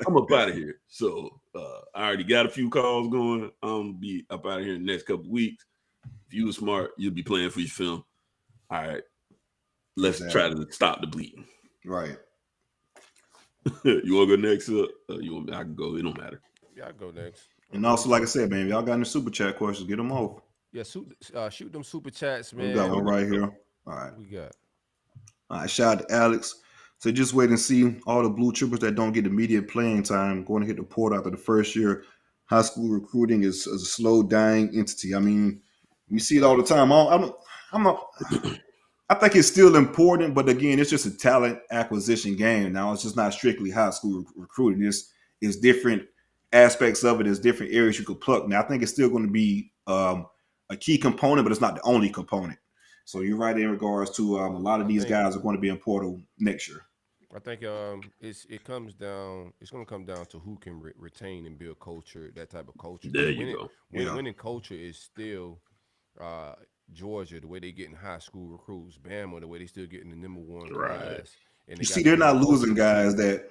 I'm up out of here. So I already got a few calls going. I'm gonna be up out of here in the next couple of weeks. If you were smart, you'll be playing for your film. All right. Let's try to stop the bleeding. Right. You want to go next? You want? I can go. It don't matter. Yeah, I go next. And also, like I said, man, if y'all got any super chat questions, get them off. Yeah, shoot them super chats, man. We got one right here. All right. We got. All right. Shout out to Alex. So just wait and see all the blue troopers that don't get immediate playing time going to hit the portal after the first year. High school recruiting is a slow dying entity. I mean, we see it all the time. I think it's still important, but again, it's just a talent acquisition game. Now it's just not strictly high school recruiting. It's different aspects of it. There's different areas you could pluck. Now I think it's still going to be a key component, but it's not the only component. So you're right in regards to a lot of these guys are going to be in portal next year. I think it's going to come down to who can retain and build culture, that type of culture. There you go. Winning culture is still Georgia, the way they getting high school recruits, Bama, the way they still getting the number one class. And you see, they're not losing guys that.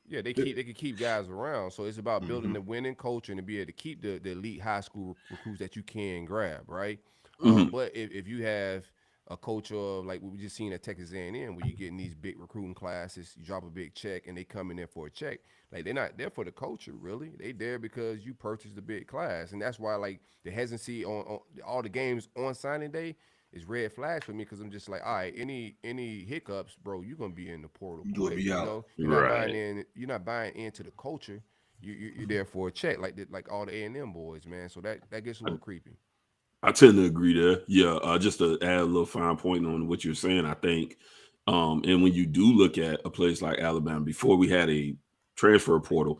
Yeah, they can keep guys around. So it's about building the winning culture and to be able to keep the elite high school recruits that you can grab, right? But if you have a culture of like what we just seen at Texas A&M, where you're getting these big recruiting classes, you drop a big check, and they come in there for a check. Like they're not there for the culture, really. They there because you purchased a big class, and that's why like the hesitancy on all the games on signing day is red flags for me because I'm just like, all right, any hiccups, bro, you're gonna be in the portal. You'll be out. Know? You're not buying into the culture. You're there for a check, like all the A&M boys, man. So that gets a little creepy. I tend to agree there. Yeah, just to add a little fine point on what you're saying, I think, and when you do look at a place like Alabama, before we had a transfer portal,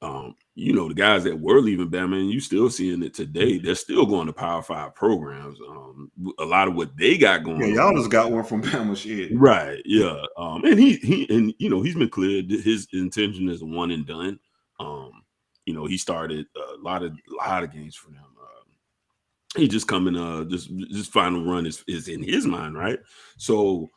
the guys that were leaving Bama, and you still seeing it today, they're still going to Power 5 programs. A lot of what they got going on. Y'all just got one from Bama shit. Right, yeah. And he's been clear. His intention is one and done. He started a lot of games for them. He just coming, just final run is in his mind, right? So,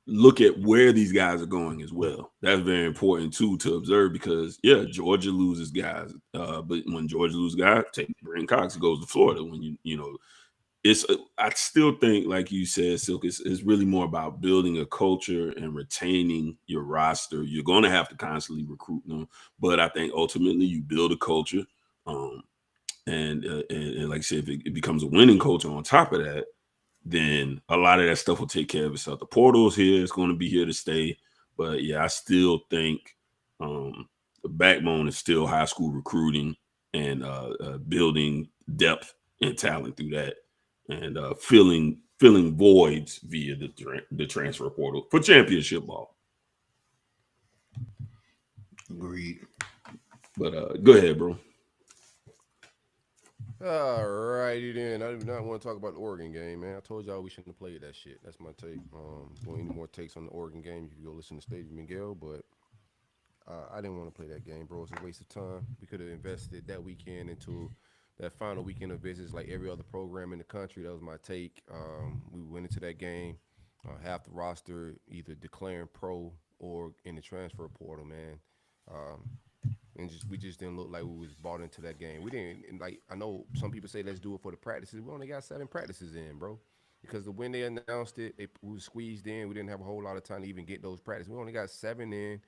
look at where these guys are going as well. That's very important too to observe because Georgia loses guys, but when Georgia loses guys, Brent Cox goes to Florida. When I still think, like you said, Silk, it's really more about building a culture and retaining your roster. You're going to have to constantly recruit them, but I think ultimately you build a culture. And like I said, if it becomes a winning culture on top of that, then a lot of that stuff will take care of itself. The portal's here; it's going to be here to stay. But yeah, I still think the backbone is still high school recruiting and building depth and talent through that, and filling voids via the transfer portal for championship ball. Agreed. But go ahead, bro. All righty then. I do not want to talk about the Oregon game, man. I told y'all we shouldn't have played that shit. That's my take. Want any more takes on the Oregon game, you can go listen to Stadium Miguel, but I didn't want to play that game, bro. It's a waste of time. We could have invested that weekend into that final weekend of visits like every other program in the country. That was my take. We went into that game, half the roster either declaring pro or in the transfer portal, man. And we just didn't look like we was bought into that game. We didn't, and like, I know some people say let's do it for the practices. We only got 7 practices in, bro. Because when they announced it, we were squeezed in. We didn't have a whole lot of time to even get those practices. We only got 7 in. You're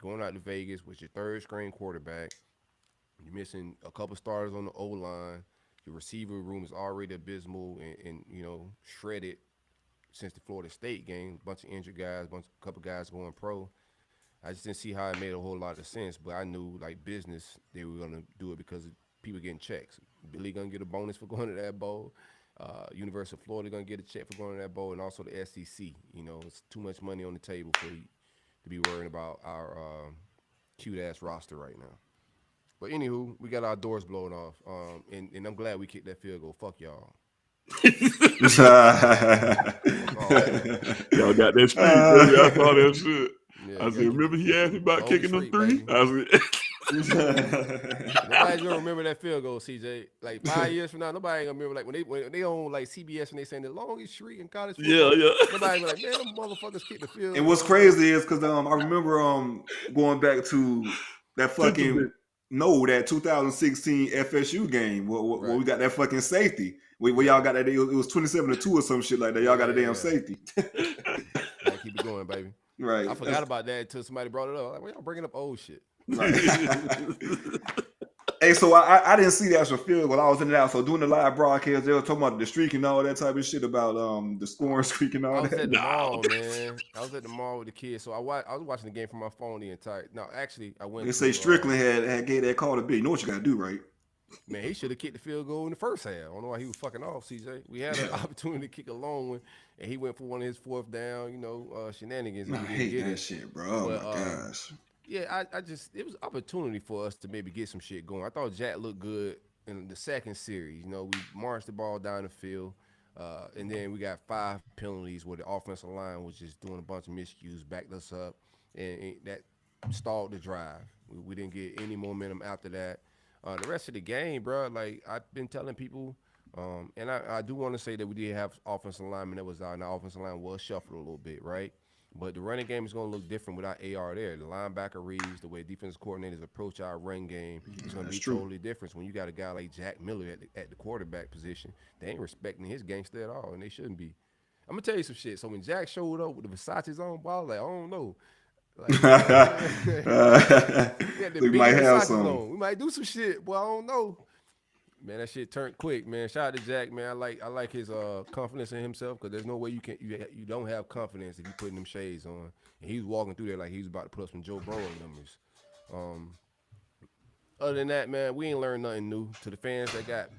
going out to Vegas with your 3rd string quarterback. You're missing a couple starters on the O-line. Your receiver room is already abysmal and shredded since the Florida State game. Bunch of injured guys, a couple guys going pro. I just didn't see how it made a whole lot of sense, but I knew, like, business, they were going to do it because of people getting checks. Billy going to get a bonus for going to that bowl. University of Florida going to get a check for going to that bowl, and also the SEC. It's too much money on the table for you to be worrying about our cute-ass roster right now. But anywho, we got our doors blown off, and I'm glad we kicked that field goal. Fuck y'all. Y'all got that speed, baby. I saw that shit. Yeah, I said, remember he asked me about kicking them 3? I said, nobody's gonna remember that field goal, CJ. Like 5 years from now, nobody ain't gonna remember. Like when they on like CBS and they saying the longest streak in college football. Yeah. Nobody be like, man, them motherfuckers kicked the field. And what's crazy is because I remember going back to that fucking that 2016 FSU game where we got that fucking safety. Where y'all got that? It was 27-2 or some shit like that. Y'all got a damn safety. Gotta keep it going, baby. Right. I forgot about that until somebody brought it up. Like, well, y'all bringing up old shit. Right. Hey, so I didn't see the actual field when I was in and out. So doing the live broadcast, they were talking about the streak and all that type of shit about the scoring streak and all that. I was at the mall, man. I was at the mall with the kids, so I was watching the game from my phone the entire. No, actually, I went. They say Strickland had gave that call to B. You know what you got to do, right? Man, he should have kicked the field goal in the first half. I don't know why he was fucking off, CJ. We had an opportunity to kick a long one, and he went for one of his 4th down, shenanigans. I hate that shit, bro. Oh, my gosh. Yeah, it was an opportunity for us to maybe get some shit going. I thought Jack looked good in the second series. We marched the ball down the field, and then we got 5 penalties where the offensive line was just doing a bunch of miscues, backed us up, and that stalled the drive. We didn't get any momentum after that. The rest of the game, bro, like I've been telling people, and I do want to say that we did have offensive linemen that was out, and the offensive line was shuffled a little bit, right? But the running game is going to look different without AR there. The linebacker reads, the way defensive coordinators approach our run game is going to be totally different. So when you got a guy like Jack Miller at the quarterback position, they ain't respecting his gangster at all, and they shouldn't be. I'm going to tell you some shit. So when Jack showed up with the Versace's on, I was like, I don't know. Like, we might have some. We might do some shit. Well, I don't know. Man, that shit turned quick, man. Shout out to Jack, man. I like his confidence in himself because there's no way you don't have confidence if you putting them shades on. And he was walking through there like he was about to put up some Joe Burrow numbers. Other than that, man, we ain't learned nothing new. To the fans that got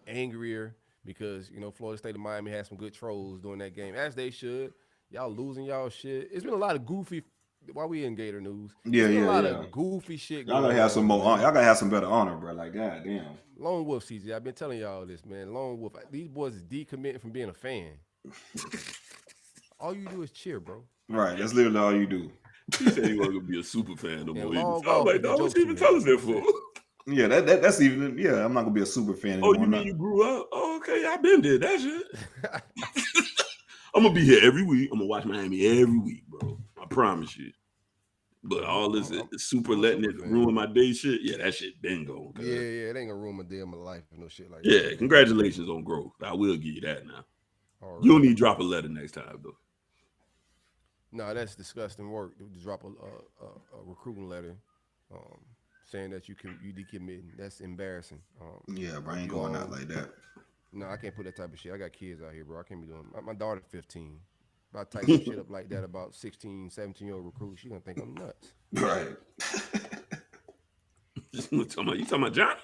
angrier because Florida State and Miami had some good trolls during that game, as they should. Y'all losing y'all shit. It's been a lot of goofy. While we in Gator News, a lot of goofy shit. Y'all gotta have some more. Y'all gotta have some better honor, bro. Like, goddamn. Lone Wolf, CJ. I've been telling y'all this, man. Lone Wolf. These boys is decommitting from being a fan. All you do is cheer, bro. Right. That's literally all you do. He said he wasn't gonna be a super fan no more. I was like, dog, what you even tell us that for? Yeah, that's even. Yeah, I'm not gonna be a super fan anymore. Oh, you mean you grew up? Oh, okay, I've been there. That shit. I'm gonna be here every week. I'm gonna watch Miami every week, bro. I promise you. But all this super letting it ruin my day shit, yeah, that shit been gone. Yeah, it ain't gonna ruin my day of my life and no shit like that. Yeah, congratulations on growth. I will give you that now. Right. You don't need to drop a letter next time, though. No, that's disgusting work. To drop a recruiting letter saying that you decommitting. That's embarrassing. Yeah, bro, I ain't going out like that. No, I can't put that type of shit. I got kids out here, bro. I can't be doing my daughter's 15. If I type some shit up like that about 16, 17-year-old recruits, she's going to think I'm nuts. Right. You talking about John?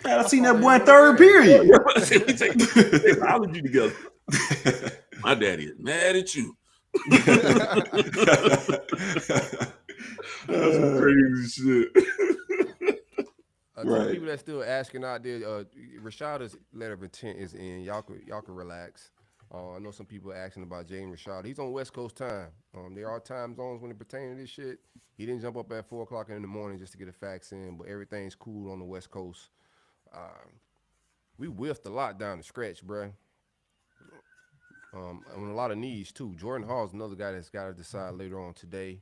I seen that boy in 3rd period. We take biology together. My daddy is mad at you. That's some crazy shit. To the people that's still asking out there, Rashada's letter of intent is in. Y'all can relax. I know some people are asking about Jaden Rashad. He's on West Coast time. There are time zones when it pertains to this shit. He didn't jump up at 4 o'clock in the morning just to get a fax in, but everything's cool on the West Coast. We whiffed a lot down the stretch, bruh. On a lot of knees too. Jordan Hall's another guy that's got to decide later on today.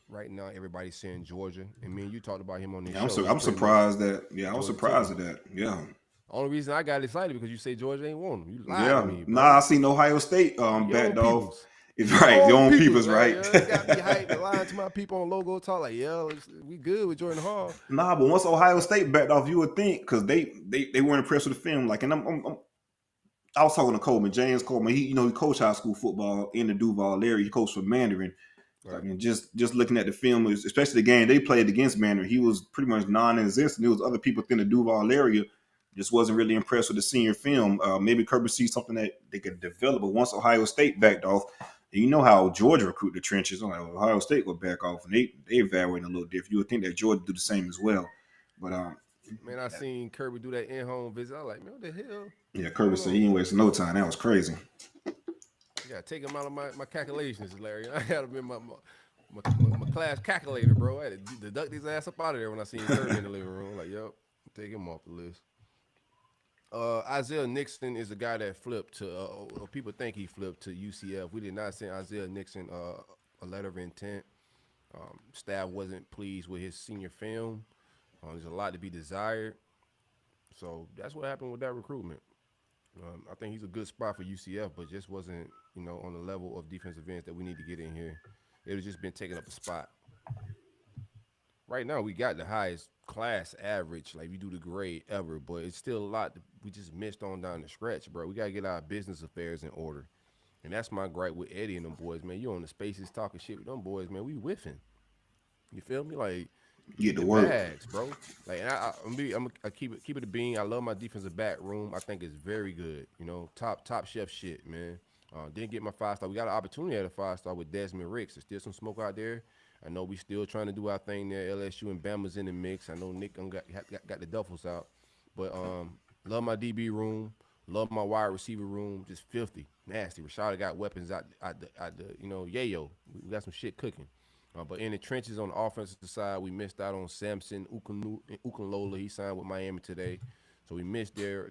Right now, everybody's saying Georgia, and me and you talked about him on this show. I'm surprised that. Yeah, I was surprised at that. Yeah. Only reason I got excited because you say Georgia ain't want him. You lied to me, bro. Nah, I seen Ohio State backed off. It's right, your own people's right. You got me hyped, lying to my people on Logo Talk like, we good with Jordan Hall. Nah, but once Ohio State backed off, you would think because they weren't impressed with the film. Like, and I was talking to Coleman, James Coleman. He coached high school football in the Duval area. He coached for Mandarin. Right. I mean, just looking at the film, especially the game they played against Mandarin, he was pretty much non-existent. There was other people within the Duval area just wasn't really impressed with the senior film. Maybe Kirby sees something that they could develop. But once Ohio State backed off, you know how Georgia recruit the trenches. Ohio State will back off, and they evaluate a little different. You would think that Georgia do the same as well. But man, I seen Kirby do that in-home visit. I was like, man, what the hell? Yeah, Kirby said he ain't wasting no time. That was crazy. I gotta take him out of my calculations, Larry. I had him in my class calculator, bro. I had to deduct his ass up out of there when I seen Kirby in the living room. Like, yep, take him off the list. Isaiah Nixon is a guy that flipped to, people think he flipped to UCF. We did not send Isaiah Nixon a letter of intent. Staff wasn't pleased with his senior film. There's a lot to be desired. So that's what happened with that recruitment. I think he's a good spot for UCF, but just wasn't, on the level of defensive ends that we need to get in here. It was just been taking up a spot. Right now, we got the highest class average, like we do the grade ever, but it's still a lot we just missed on down the stretch, bro. We got to get our business affairs in order. And that's my gripe with Eddie and them boys, man. You on the spaces talking shit with them boys, man. We whiffing. You feel me? Like, get the work, bags, bro. Like, and I keep it a bean. I love my defensive back room. I think it's very good. Top chef shit, man. Didn't get my 5-star. We got an opportunity at a 5-star with Desmond Ricks. There's still some smoke out there. I know we still trying to do our thing there. LSU and Bama's in the mix. I know Nick got the duffels out. But love my DB room. Love my wide receiver room. Just filthy, nasty. Rashada got weapons out the yayo. We got some shit cooking. But in the trenches on the offensive side, we missed out on Samson Ukunlola. He signed with Miami today. So we missed there.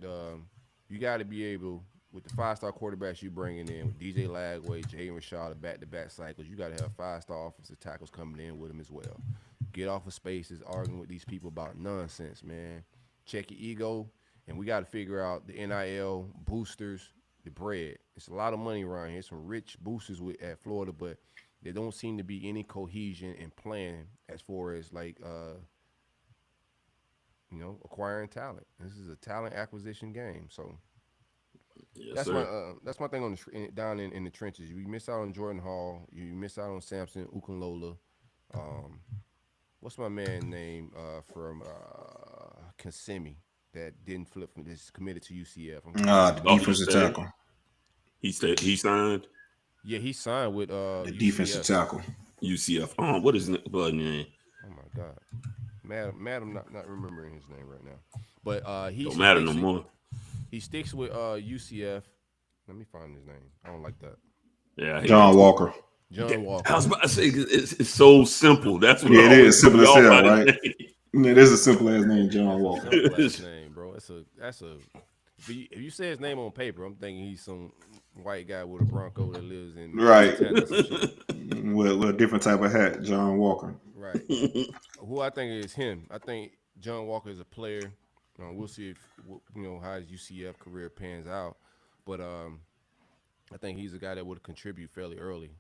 You got to be able, with the 5-star quarterbacks you bringing in, with DJ Lagway, Jaden Rashada, back-to-back cycles, you got to have 5-star offensive tackles coming in with them as well. Get off of spaces, arguing with these people about nonsense, man. Check your ego, and we got to figure out the NIL, boosters, the bread. It's a lot of money around here. Some rich boosters at Florida, but there don't seem to be any cohesion and plan as far as, like, acquiring talent. This is a talent acquisition game, so yes, that's my thing on down in the trenches. You miss out on Jordan Hall. You miss out on Samson Ukunlola. What's my man name from Kissimmee that didn't flip from this, committed to UCF? The defensive tackle. He signed. Yeah, he signed with the defensive tackle. UCF. What is his name? Oh my God, mad I'm not remembering his name right now. But he don't matter no more. He sticks with UCF. Let me find his name. I don't like that. Yeah, John Walker. John Walker. I was about to say it's so simple. That's what it is simple as hell, right? It is a simple ass name, John Walker. Simple ass name, bro. That's a. If you say his name on paper, I'm thinking he's some white guy with a Bronco that lives in right. With a different type of hat, John Walker. Right. Who I think is him. I think John Walker is a player. We'll see if how his UCF career pans out, but I think he's a guy that would contribute fairly early.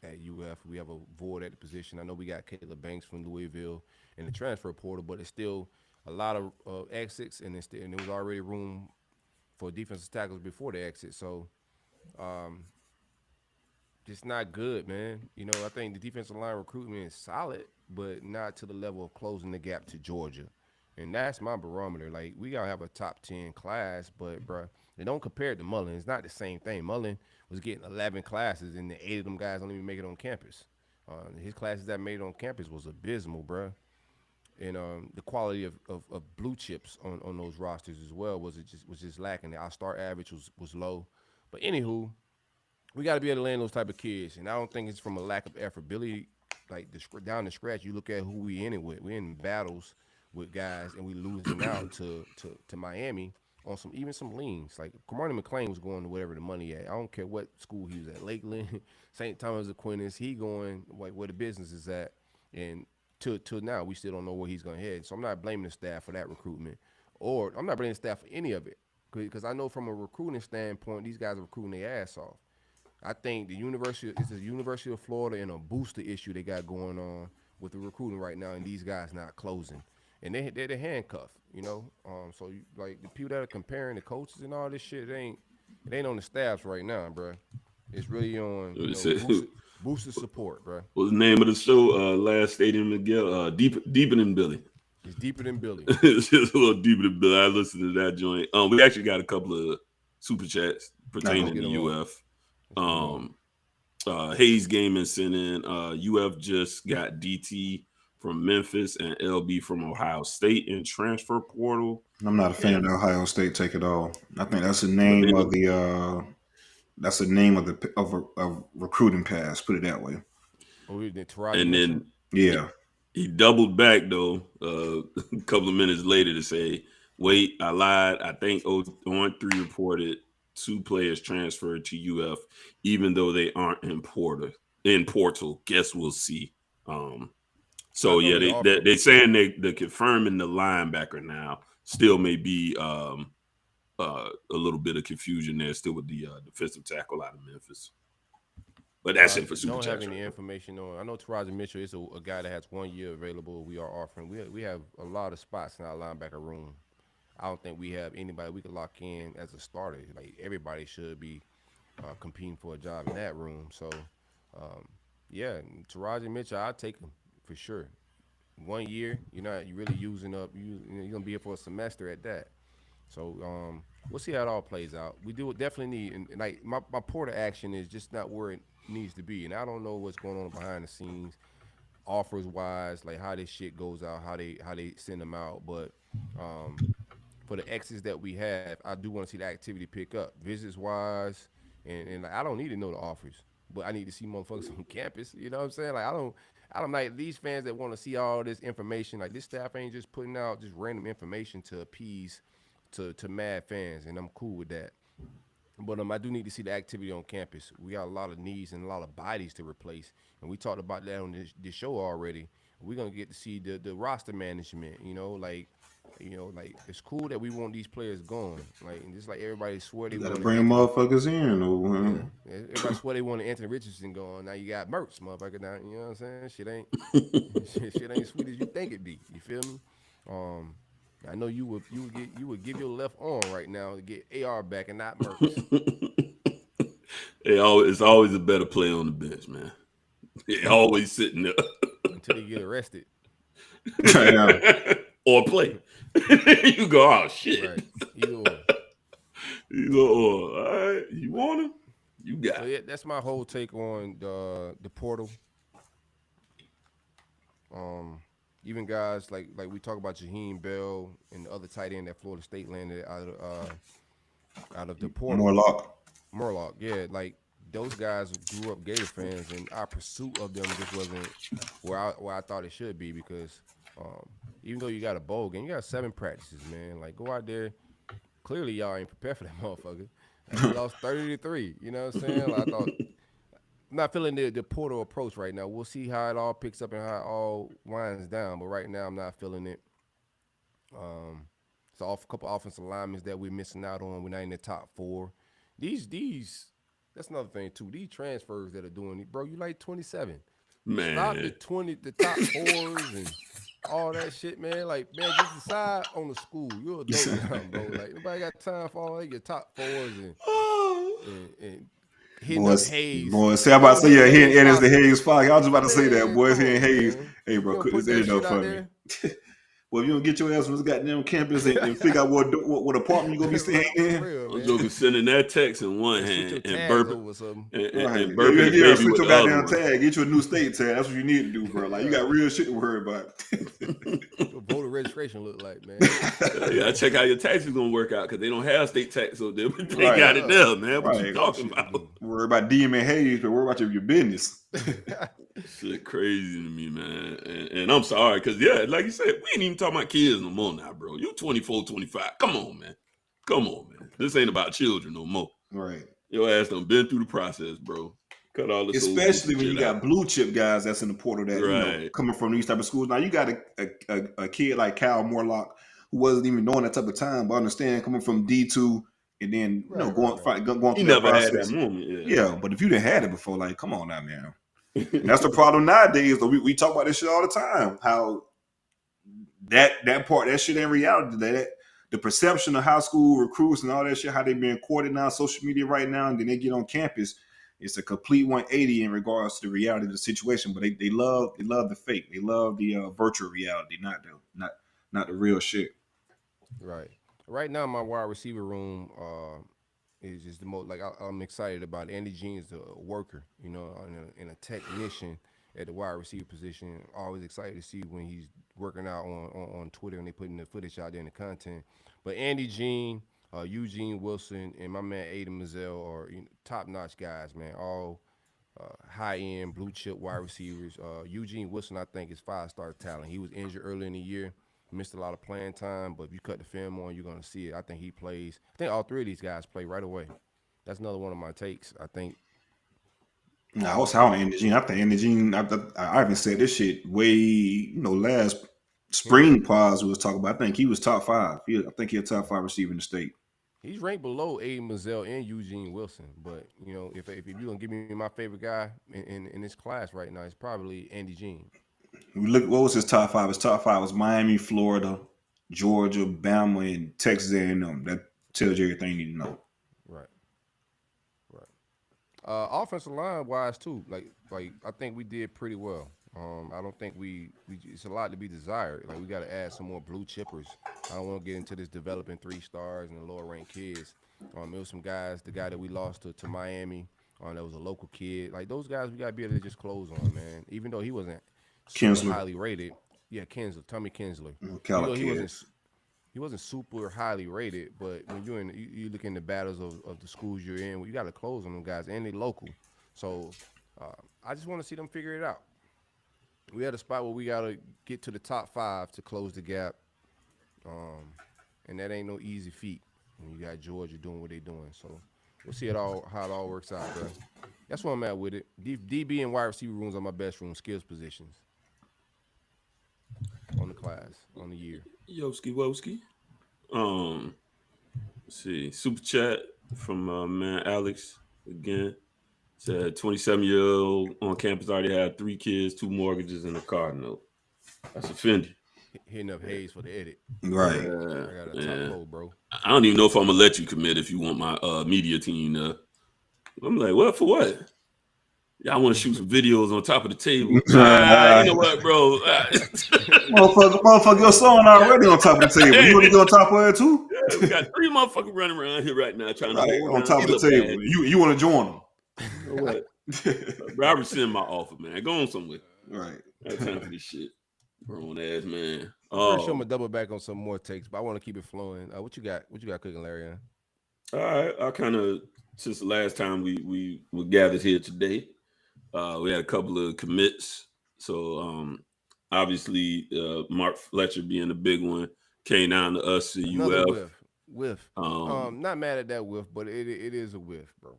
At UF, we have a void at the position. I know we got Caleb Banks from Louisville in the transfer portal, but it's still a lot of exits, and there was already room for defensive tackles before the exit. So, just not good, man. I think the defensive line recruitment is solid, but not to the level of closing the gap to Georgia. And that's my barometer. Like, we got to have a top 10 class, but, bro, they don't compare it to Mullen. It's not the same thing. Mullen was getting 11 classes, and the 8 of them guys don't even make it on campus. His classes that made it on campus was abysmal, bro. and the quality of blue chips on those rosters as well was just lacking. Our start average was low, but anywho, we got to be able to land those type of kids, and I don't think it's from a lack of effort. Billy, like down the scratch, you look at who we in it with. We're in battles with guys, and we losing out to Miami on some leans. Like Kamani McClain was going to whatever the money at. I don't care what school he was at, Lakeland, St. Thomas Aquinas. He going like where the business is at, and till now we still don't know where he's going to head. So I'm not blaming the staff for that recruitment, or I'm not blaming the staff for any of it, because I know from a recruiting standpoint, these guys are recruiting their ass off. I think the University of Florida and a booster issue they got going on with the recruiting right now, and these guys not closing, and they're handcuffed, you know. So like the people that are comparing the coaches and all this shit, it ain't on the staffs right now, bro. It's really on booster support, bro. What's the name of the show? Last Stadium Miguel. Deeper than Billy. It's deeper than Billy. It's just a little deeper than Billy. I listened to that joint. We actually got a couple of super chats pertaining to UF. Hayes Gaming sent in. UF just got DT from Memphis and LB from Ohio State in transfer portal. I'm not a fan of Ohio State. Take it all. I think that's the name of the. That's the name of the recruiting pass. Put it that way. And then he doubled back though a couple of minutes later to say, "Wait, I lied. I think On3 reported 2 players transferred to UF, even though they aren't in portal. Guess we'll see." So yeah, they saying they're confirming the linebacker now. Still may be a little bit of confusion there still with the defensive tackle out of Memphis. But that's it for super chat. Don't have any information on. I know Taraji Mitchell is a guy that has 1 year available. We are offering. We have a lot of spots in our linebacker room. I don't think we have anybody we could lock in as a starter. Like everybody should be competing for a job in that room. So yeah, Taraji Mitchell, I'll take him for sure. 1 year, you're really using up. You're gonna be here for a semester at that. So we'll see how it all plays out. We definitely need, and like my portal action is just not where it needs to be, and I don't know what's going on behind the scenes, offers wise, like how this shit goes out, how they send them out. But for the X's that we have, I do want to see the activity pick up, visits wise, and like, I don't need to know the offers, but I need to see motherfuckers on campus. You know what I'm saying? Like I don't like these fans that want to see all this information. Like this staff ain't just putting out just random information to appease to mad fans, and I'm cool with that. But I do need to see the activity on campus. We got a lot of needs and a lot of bodies to replace, and we talked about that on this show already. We're gonna get to see the roster management. Like it's cool that we want these players going. Like and just like everybody swear they want to bring motherfuckers in. Everybody swear they want Anthony Richardson going. Now you got Mertz, motherfucker. Now you know what I'm saying? Shit ain't sweet as you think it be. You feel me? I know you would give your left arm right now to get AR back and not Mertz. It's always a better play on the bench, man. They always sitting there until they get arrested or play. You go, oh shit. Right. You go, all right. You want him? You got. So yeah, that's my whole take on the portal. Even guys like we talk about Jaheim Bell and the other tight end that Florida State landed out of the portal. Morlock, yeah, like those guys grew up Gator fans, and our pursuit of them just wasn't where I thought it should be because even though you got a bowl game, you got 7 practices, man. Like go out there. Clearly, y'all ain't prepared for that motherfucker. We lost 30-3. You know what I'm saying? Like, I'm not feeling the portal approach right now. We'll see how it all picks up and how it all winds down. But right now, I'm not feeling it. It's a couple offensive linemen that we're missing out on. We're not in the top 4. These. That's another thing too. These transfers that are doing it, bro. You like 27. Man, stop the top 4s and all that shit, man. Like, man, just decide on the school. You're a dope now, bro. Like, nobody got time for all your top 4s and hitting up Hayes. Boy, see, I'm about to say, yeah, hitting Ed is the Hayes file. I was about to say that, boys, hitting Hayes. Hey, bro, put this in though for me. Well, if you don't get your ass on this goddamn campus and figure out what apartment you gonna be staying in. I'm joking, sending that text in one hand and burping and baby switch with your the other goddamn one. tag, get you a new state tag. That's what you need to do, bro. Like you got real shit to worry about. What voter registration look like, man? Yeah, check how your taxes gonna work out because they don't have state tax, so they got it there, man. What you talking about? Worry about DM and Hayes, but worry about your business. Shit crazy to me, man. And I'm sorry, because like you said, we ain't even talking about kids no more now, bro. You 24, 25. Come on, man. This ain't about children no more. Right. Your ass done been through the process, bro. Cut all this. Especially when you got blue chip guys that's in the portal that you know, coming from these type of schools. Now you got a kid like Kyle Morlock who wasn't even knowing that type of time, but understand coming from D2 and then going through he that never process. had that moment. Yeah, but if you didn't had it before, like, come on now, man. And that's the problem nowadays. Though we talk about this shit all the time. How that shit ain't reality. That the perception of high school recruits and all that shit, how they being courted now, social media right now, and then they get on campus. It's a complete 180 in regards to the reality of the situation. But they love the fake. They love the virtual reality, not the real shit. Right. Right now, my wide receiver room is just the most, like, I'm excited about. Andy Jean is a worker, you know, and a technician at the wide receiver position. Always excited to see when he's working out on Twitter and they putting the footage out there in the content. But Andy Jean, Eugene Wilson, and my man Aiden Mazzell are top-notch guys, man. All high-end, blue-chip wide receivers. Eugene Wilson, I think, is 5-star talent. He was injured early in the year. Missed a lot of playing time, but if you cut the film on, you're going to see it. I think he plays. I think all three of these guys play right away. That's another one of my takes. I think. No, I was high on Andy Jean. I think Andy Jean, I even said this shit way, last spring pause we was talking about. I think he was top 5. I think he's a top 5 receiver in the state. He's ranked below Aiden Mazzell and Eugene Wilson. But, if you're going to give me my favorite guy in this class right now, it's probably Andy Jean. We look. What was his top 5? His top 5 was Miami, Florida, Georgia, Bama, and Texas A&M. That tells you everything you need to know. Right. Offensive line wise too. Like I think we did pretty well. I don't think we it's a lot to be desired. Like we got to add some more blue chippers. I don't want to get into this developing 3 stars and the lower ranked kids. There was some guys. The guy that we lost to Miami. That was a local kid. Like those guys, we got to be able to just close on, man. Even though he wasn't super highly rated. Yeah, Tommy Kinsler. He wasn't super highly rated, but when you look in the battles of the schools you're in, you got to close on them guys, and they local. So I just want to see them figure it out. We at a spot where we got to get to the top 5 to close the gap, and that ain't no easy feat when you got Georgia doing what they doing. So we'll see how it all works out, bro. That's where I'm at with it. DB and wide receiver rooms are my best room, skills positions on the class, on the year. Yoski Woski. Let's see. Super chat from man Alex again. Said 27-year-old on campus already had 3 kids, 2 mortgages, and a car note. That's offending. Hitting up Hayes for the edit. Right. I got a top low, bro. I don't even know if I'm gonna let you commit if you want my media team to. I'm like, what for what? Y'all want to shoot some videos on top of the table? You know what, bro? motherfucker, your son already on top of the table. You want to go on top of it too? Yeah, we got 3 motherfuckers running around here right now trying to hold on top of the table. You want to join them? You know what? Bro, I rescind my offer, man. Go on somewhere. Right. I got time for this shit. Grown ass man. I'm sure I'm gonna double back on some more takes, but I want to keep it flowing. What you got? What you got cooking, Larry? All right. I kind of since the last time we gathered here today. We had a couple of commits. So obviously Mark Fletcher being the big one came down to us at UF. Whiff. Not mad at that whiff, but it is a whiff, bro.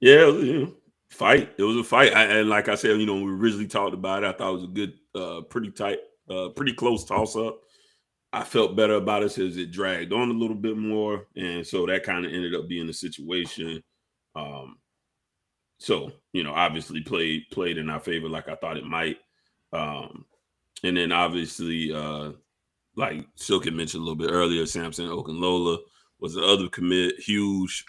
Yeah, fight. It was a fight. And like I said, we originally talked about it. I thought it was a good, pretty tight, pretty close toss-up. I felt better about it as it dragged on a little bit more. And so that kind of ended up being the situation. So, obviously played in our favor like I thought it might. And then obviously, like Silk had mentioned a little bit earlier, Samson Okunlola was the other commit, huge.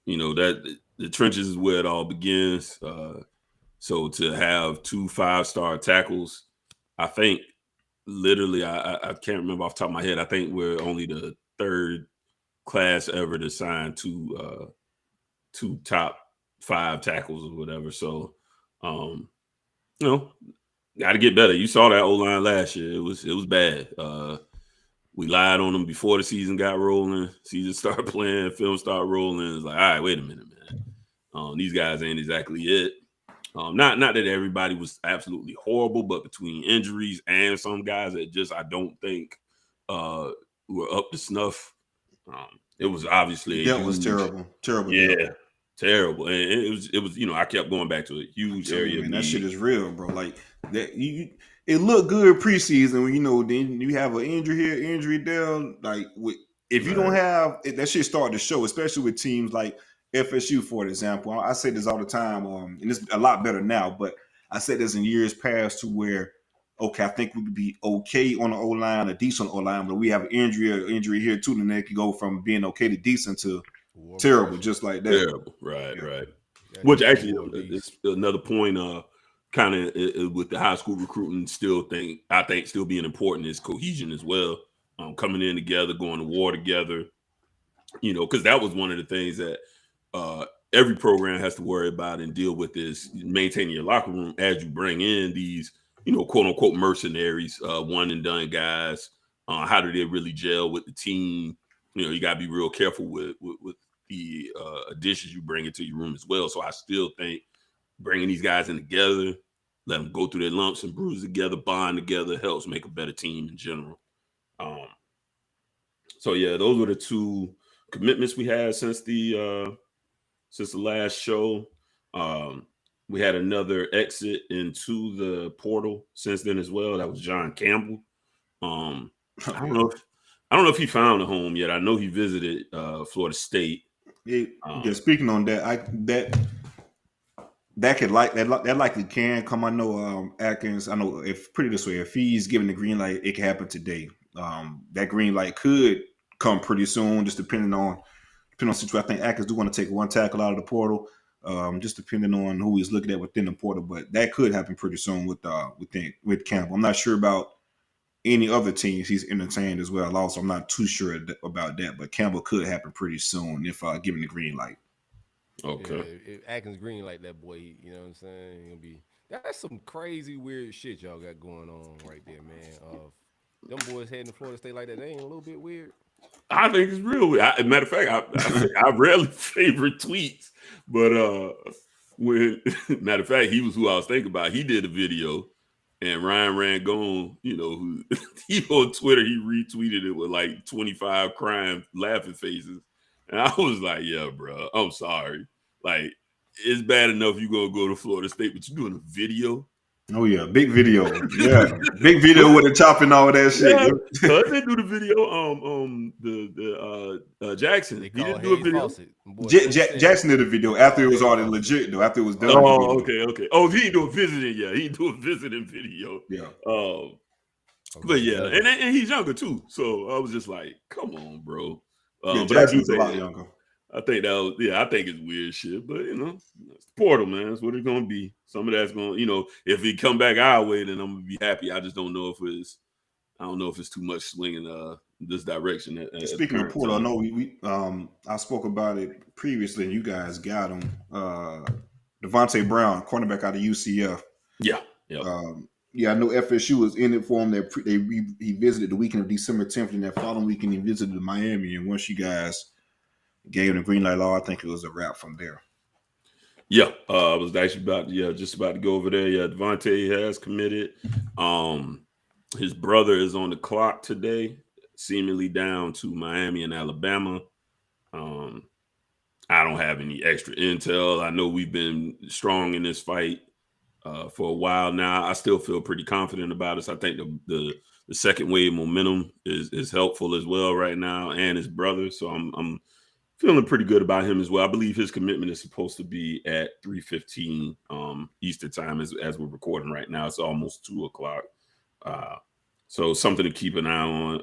That the trenches is where it all begins. So to have 2 5-star tackles, I think literally, I can't remember off the top of my head. I think we're only the third class ever to sign two top 5 tackles or whatever. So, got to get better. You saw that O-line last year. It was bad. We lied on them before the season got rolling. Season started playing, film started rolling. It's like, all right, wait a minute, man. These guys ain't exactly it. Not that everybody was absolutely horrible, but between injuries and some guys that just I don't think were up to snuff. It was obviously that was terrible. Yeah, terrible. And it was I kept going back to a huge area. Man, that shit is real, bro. Like that it looked good preseason when then you have an injury here, injury there. Like if you don't have that shit started to show, especially with teams like FSU, for example. I say this all the time, and it's a lot better now, but I said this in years past to where, okay, I think we could be okay on the O-line, a decent O-line, but we have an injury here too, and they could go from being okay to decent to terrible, just like that. Terrible, right. Which actually is another point, kind of with the high school recruiting, I think still being important is cohesion as well. Coming in together, going to war together, because that was one of the things that every program has to worry about and deal with is maintaining your locker room as you bring in these, quote unquote mercenaries, one and done guys. How do they really gel with the team? You got to be real careful with the additions you bring into your room as well. So I still think bringing these guys in together, let them go through their lumps and bruises together, bond together, helps make a better team in general. So yeah, those were the 2 commitments we had since the last show. We had another exit into the portal since then as well. That was John Campbell. I don't know if he found a home yet. I know he visited Florida State. Speaking on that, that likely can come. I know Atkins. I know put it this way: if he's given the green light, it can happen today. That green light could come pretty soon, just depending on situation. I think Atkins do want to take one tackle out of the portal, just depending on who he's looking at within the portal. But that could happen pretty soon with Campbell. I'm not sure about any other teams he's entertained as well. Also, I'm not too sure about that, but Campbell could happen pretty soon if given the green light. Okay. Yeah, if Atkins green like that boy, you know what I'm saying? That's some crazy weird shit y'all got going on right there, man. Them boys heading to Florida State like that, they ain't a little bit weird. I think it's real weird. Matter of fact, I rarely favorite tweets, but matter of fact, he was who I was thinking about. He did a video. And Ryan Rangone, who he on Twitter, he retweeted it with like 25 crying, laughing faces. And I was like, yeah, bro, I'm sorry. Like, it's bad enough you gonna go to Florida State, but you're doing a video. Oh yeah, big video. Yeah, big video with the top and all that shit. Yeah, they do the video. Jackson, he didn't do a video. Jackson did a video after it was already legit though. After it was done. Oh, okay. Oh, he ain't do a visiting yet. He do a visiting video. Yeah. But yeah, and he's younger too. So I was just like, come on, bro. Jackson's a lot younger. I think I think it's weird shit, but it's the portal, man. That's what it's gonna be. Some of that's gonna, if he come back our way, then I'm gonna be happy. I just don't know if it's too much swinging this direction. Speaking of portal, I know we I spoke about it previously, and you guys got him. Devontae Brown, cornerback out of UCF. Yeah. I know FSU was in it for him. He visited the weekend of December 10th, and that following weekend he visited Miami. And once you guys gave him the green light, I think it was a wrap from there. Yeah, I was actually just about to go over there. Yeah, Devontae has committed. His brother is on the clock today, seemingly down to Miami and Alabama. I don't have any extra intel. I know we've been strong in this fight for a while now. I still feel pretty confident about us. I think the second wave momentum is helpful as well right now, and his brother. So I'm feeling pretty good about him as well. I believe his commitment is supposed to be at 3:15 Eastern time as we're recording right now. It's almost 2:00. So something to keep an eye on.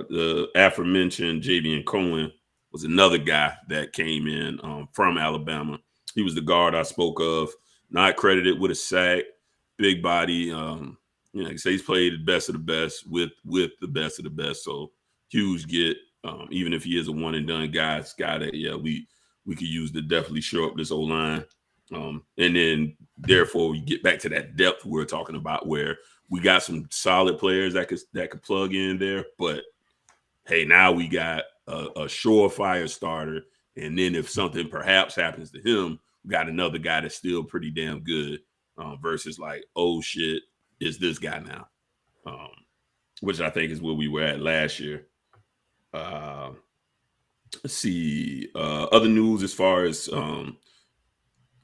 The aforementioned Javian Cohen was another guy that came in from Alabama. He was the guard I spoke of, not credited with a sack, big body. You know, he's played the best of the best with the best of the best. So huge get. Even if he is a one and done guy, it's got that. Yeah, we could use to definitely show up this O-line. And then therefore we get back to that depth we're talking about, where we got some solid players that could plug in there. But hey, now we got a surefire starter. And then if something perhaps happens to him, we got another guy that's still pretty damn good. Versus like, oh shit, it's this guy now. Which I think is where we were at last year. Let's see. Other news as far as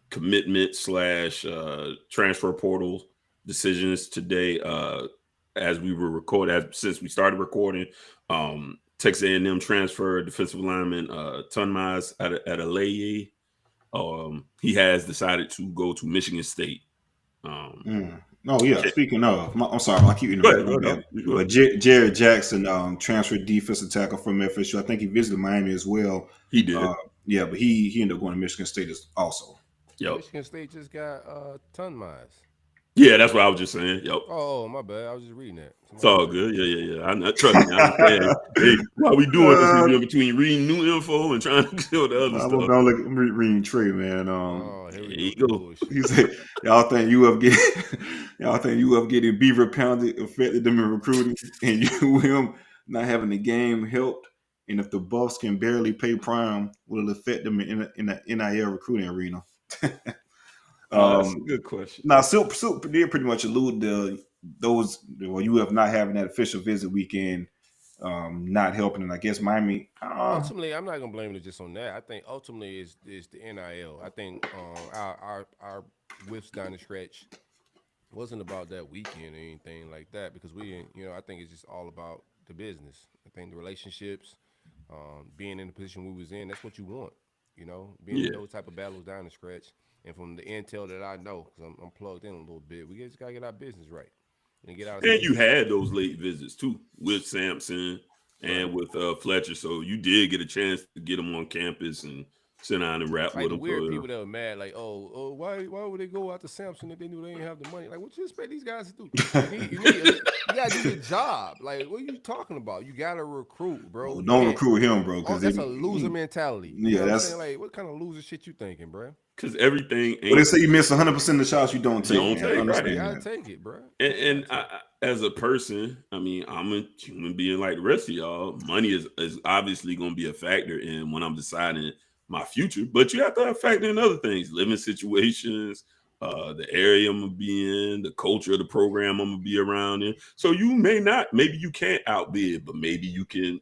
commitment / transfer portal decisions today. As we were recording, since we started recording, Texas A&M transfer defensive lineman Tunmaz at Alayi. He has decided to go to State. Oh yeah. Speaking of, I'm sorry, I keep interrupting. But Jared Jackson, transferred defensive tackle from FSU. I think he visited Miami as well. He did. Yeah, but he ended up going to Michigan State also. Yep. Michigan State just got Tunmaz. Yeah, that's what I was just saying. Yep. Oh, my bad. I was just reading that. It's all good. Yeah. I trust me. I understand. Hey, while we doing this, in between reading new info and trying to kill the other stuff. I'm reading Trey, man. Here you go. He said, y'all think UF getting Beaver pounded affected them in recruiting, and him not having the game helped. And if the Buffs can barely pay prime, will it affect them in the NIL recruiting arena? That's a good question. Now, Silk did pretty much allude to those. Well, UF not having that official visit weekend, not helping, and I guess Miami. Ultimately, I'm not gonna blame it just on that. I think ultimately is the NIL. I think our whiffs down the stretch wasn't about that weekend or anything like that, because I think it's just all about the business. I think the relationships, being in the position we was in, that's what you want. Being in those type of battles down the stretch. And from the intel that I know, because I'm plugged in a little bit, we just got to get our business right. And you had those late visits, too, with Sampson and with Fletcher. So you did get a chance to get them on campus and sit down and rap with them. Weird people that were mad, like, why would they go out to Sampson if they knew they didn't have the money? Like, what you expect these guys to do? You got to do your job. Like, what are you talking about? You got to recruit, bro. Don't recruit him, bro. Because that's a loser mentality. That's like, what kind of loser shit you thinking, bro? Because everything. Well, they say you miss 100% of the shots you don't take. You gotta take it, bro. And as a person, I'm a human being like the rest of y'all. Money is obviously going to be a factor in when I'm deciding my future. But you have to factor in other things: living situations, the area I'm gonna be in, the culture of the program I'm gonna be around in. So you maybe you can't outbid, but maybe you can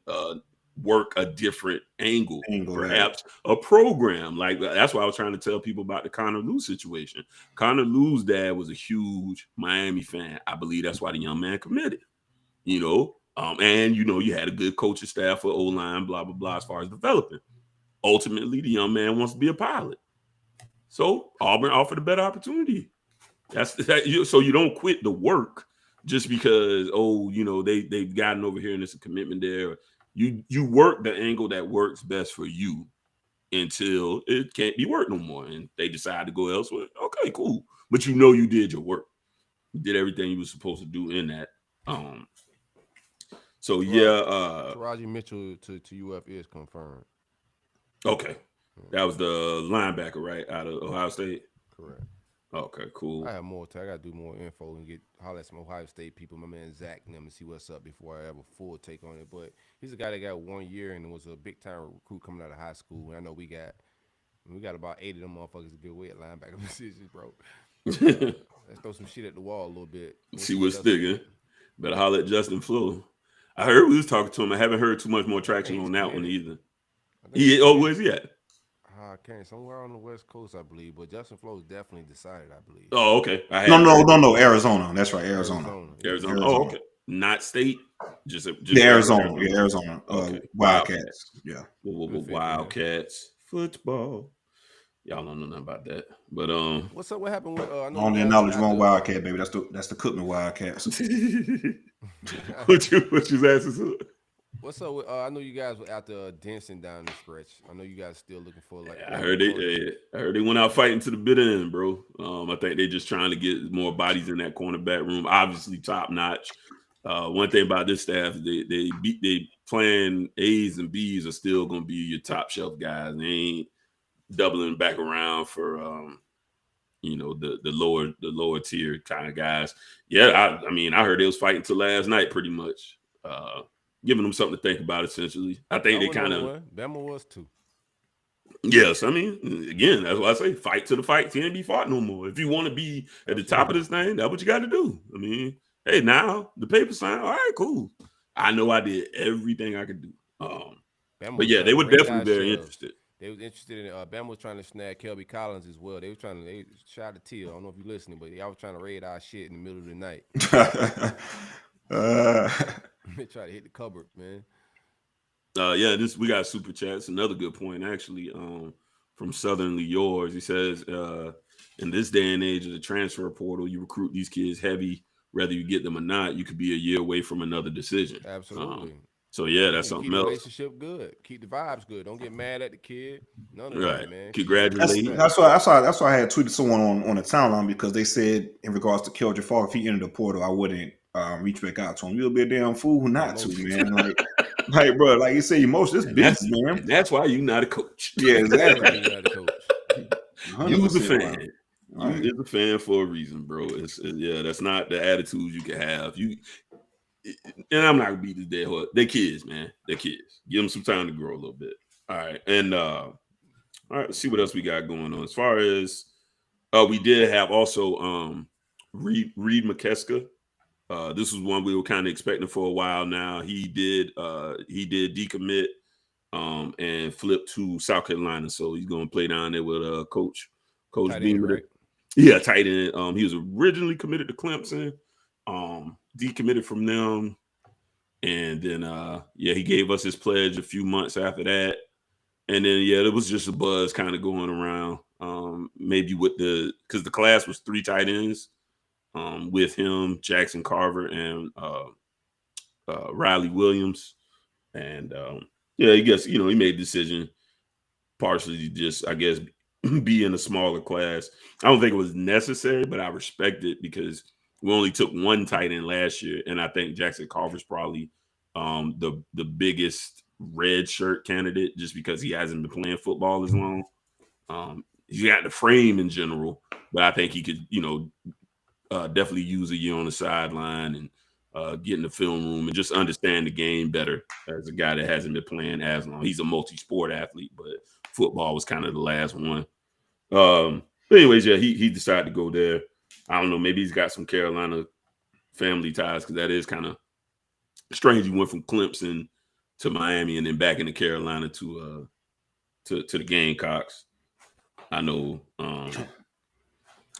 work a different angle, perhaps a program. Like that's why I was trying to tell people about the Connor Lew situation. Connor Lew's dad was a huge Miami fan. I believe that's why the young man committed. And you had a good coaching staff for O-line, blah blah blah, as far as developing. Ultimately, the young man wants to be a pilot. So Auburn offered a better opportunity. So you don't quit the work just because they've gotten over here and there's a commitment there. You work the angle that works best for you until it can't be worked no more, and they decide to go elsewhere. Okay, cool. But you did your work. You did everything you were supposed to do in that. Taraji Mitchell to UF is confirmed. Okay. That was the linebacker, right, out of Ohio State? Correct. Okay, cool. I have more time. I got to do more info and holler at some Ohio State people, my man Zach and them, and see what's up before I have a full take on it. But he's a guy that got 1 year and was a big-time recruit coming out of high school. And I know we got about 8 of them motherfuckers to get away at linebacker positions, bro. Let's throw some shit at the wall a little bit. See what's sticking. Better holler at Justin Flo. I heard we was talking to him. I haven't heard too much more traction on that one either. Where's he at? I can't. Somewhere on the West Coast, I believe. But Justin Flo is definitely decided, I believe. Oh, okay. No. Arizona. That's right. Arizona. Oh, okay. Not state. Just Arizona. Yeah, Arizona. Okay. Wildcats. Yeah. Wildcats. Football. Y'all don't know nothing about that. But what's up? What happened with only knowledge one Wildcat, baby. That's the Cookman Wildcats. What you asking? What's up with, I know you guys were out there dancing down the stretch. I know you guys still looking for like. I heard they went out fighting to the bitter end, bro. I think they're just trying to get more bodies in that cornerback room. Obviously, top notch. One thing about this staff, they playing A's and B's are still going to be your top shelf guys. They ain't doubling back around for the lower tier kind of guys. Yeah, I mean, I heard they was fighting till last night, pretty much, giving them something to think about. Essentially, I think they kind of. Bama was too. Yes, I mean, again, that's why I say fight to the fight. Can't be fought no more. If you want to be at the top of this thing, that's what you got to do. I mean, hey, now the paper sign. All right, cool. I know I did everything I could do. But yeah, they were definitely very interested. They was interested in Bama was trying to snag Kelby Collins as well. They shot a teal. I don't know if you listening, but y'all was trying to raid our shit in the middle of the night. They try to hit the cupboard, man. We got super chats. Another good point, actually, from Southernly Yours. He says, in this day and age of the transfer portal, you recruit these kids heavy, whether you get them or not. You could be a year away from another decision. Absolutely. So yeah, that's something keep else. The relationship good. Keep the vibes good. Don't get mad at the kid. None of that, man. Congratulations. That's why I had tweeted someone on the timeline because they said in regards to Kel Jafar, if he entered the portal, I wouldn't reach back out to him. You'll be a damn fool not to, man. Like, bro, like you say, emotion. This business, man. That's why you're not a coach. Yeah, exactly. You're not a coach. You was a fan. Right. You was a fan for a reason, bro. That's not the attitude you can have. And I'm not gonna beat this dead horse. They're kids, man. They're kids. Give them some time to grow a little bit. All right, and all right. Let's see what else we got going on. As far as we did have also Reed McKeska. This was one we were kind of expecting for a while now. He did decommit and flip to South Carolina, so he's gonna play down there with Coach Beamer. Right? Yeah, tight end. He was originally committed to Clemson. Decommitted from them, and then he gave us his pledge a few months after that, and then it was just a buzz kind of going around, maybe with because the class was 3 tight ends, with him, Jackson Carver, and Riley Williams, and I guess he made a decision partially just be in a smaller class. I don't think it was necessary, but I respect it because we only took 1 tight end last year, and I think Jackson Carver's probably the biggest red shirt candidate just because he hasn't been playing football as long. He's got the frame in general, but I think he could, definitely use a year on the sideline and get in the film room and just understand the game better as a guy that hasn't been playing as long. He's a multi-sport athlete, but football was kind of the last one. But anyways, he decided to go there. I don't know. Maybe he's got some Carolina family ties because that is kind of strange. He went from Clemson to Miami and then back into Carolina to the Gamecocks. I know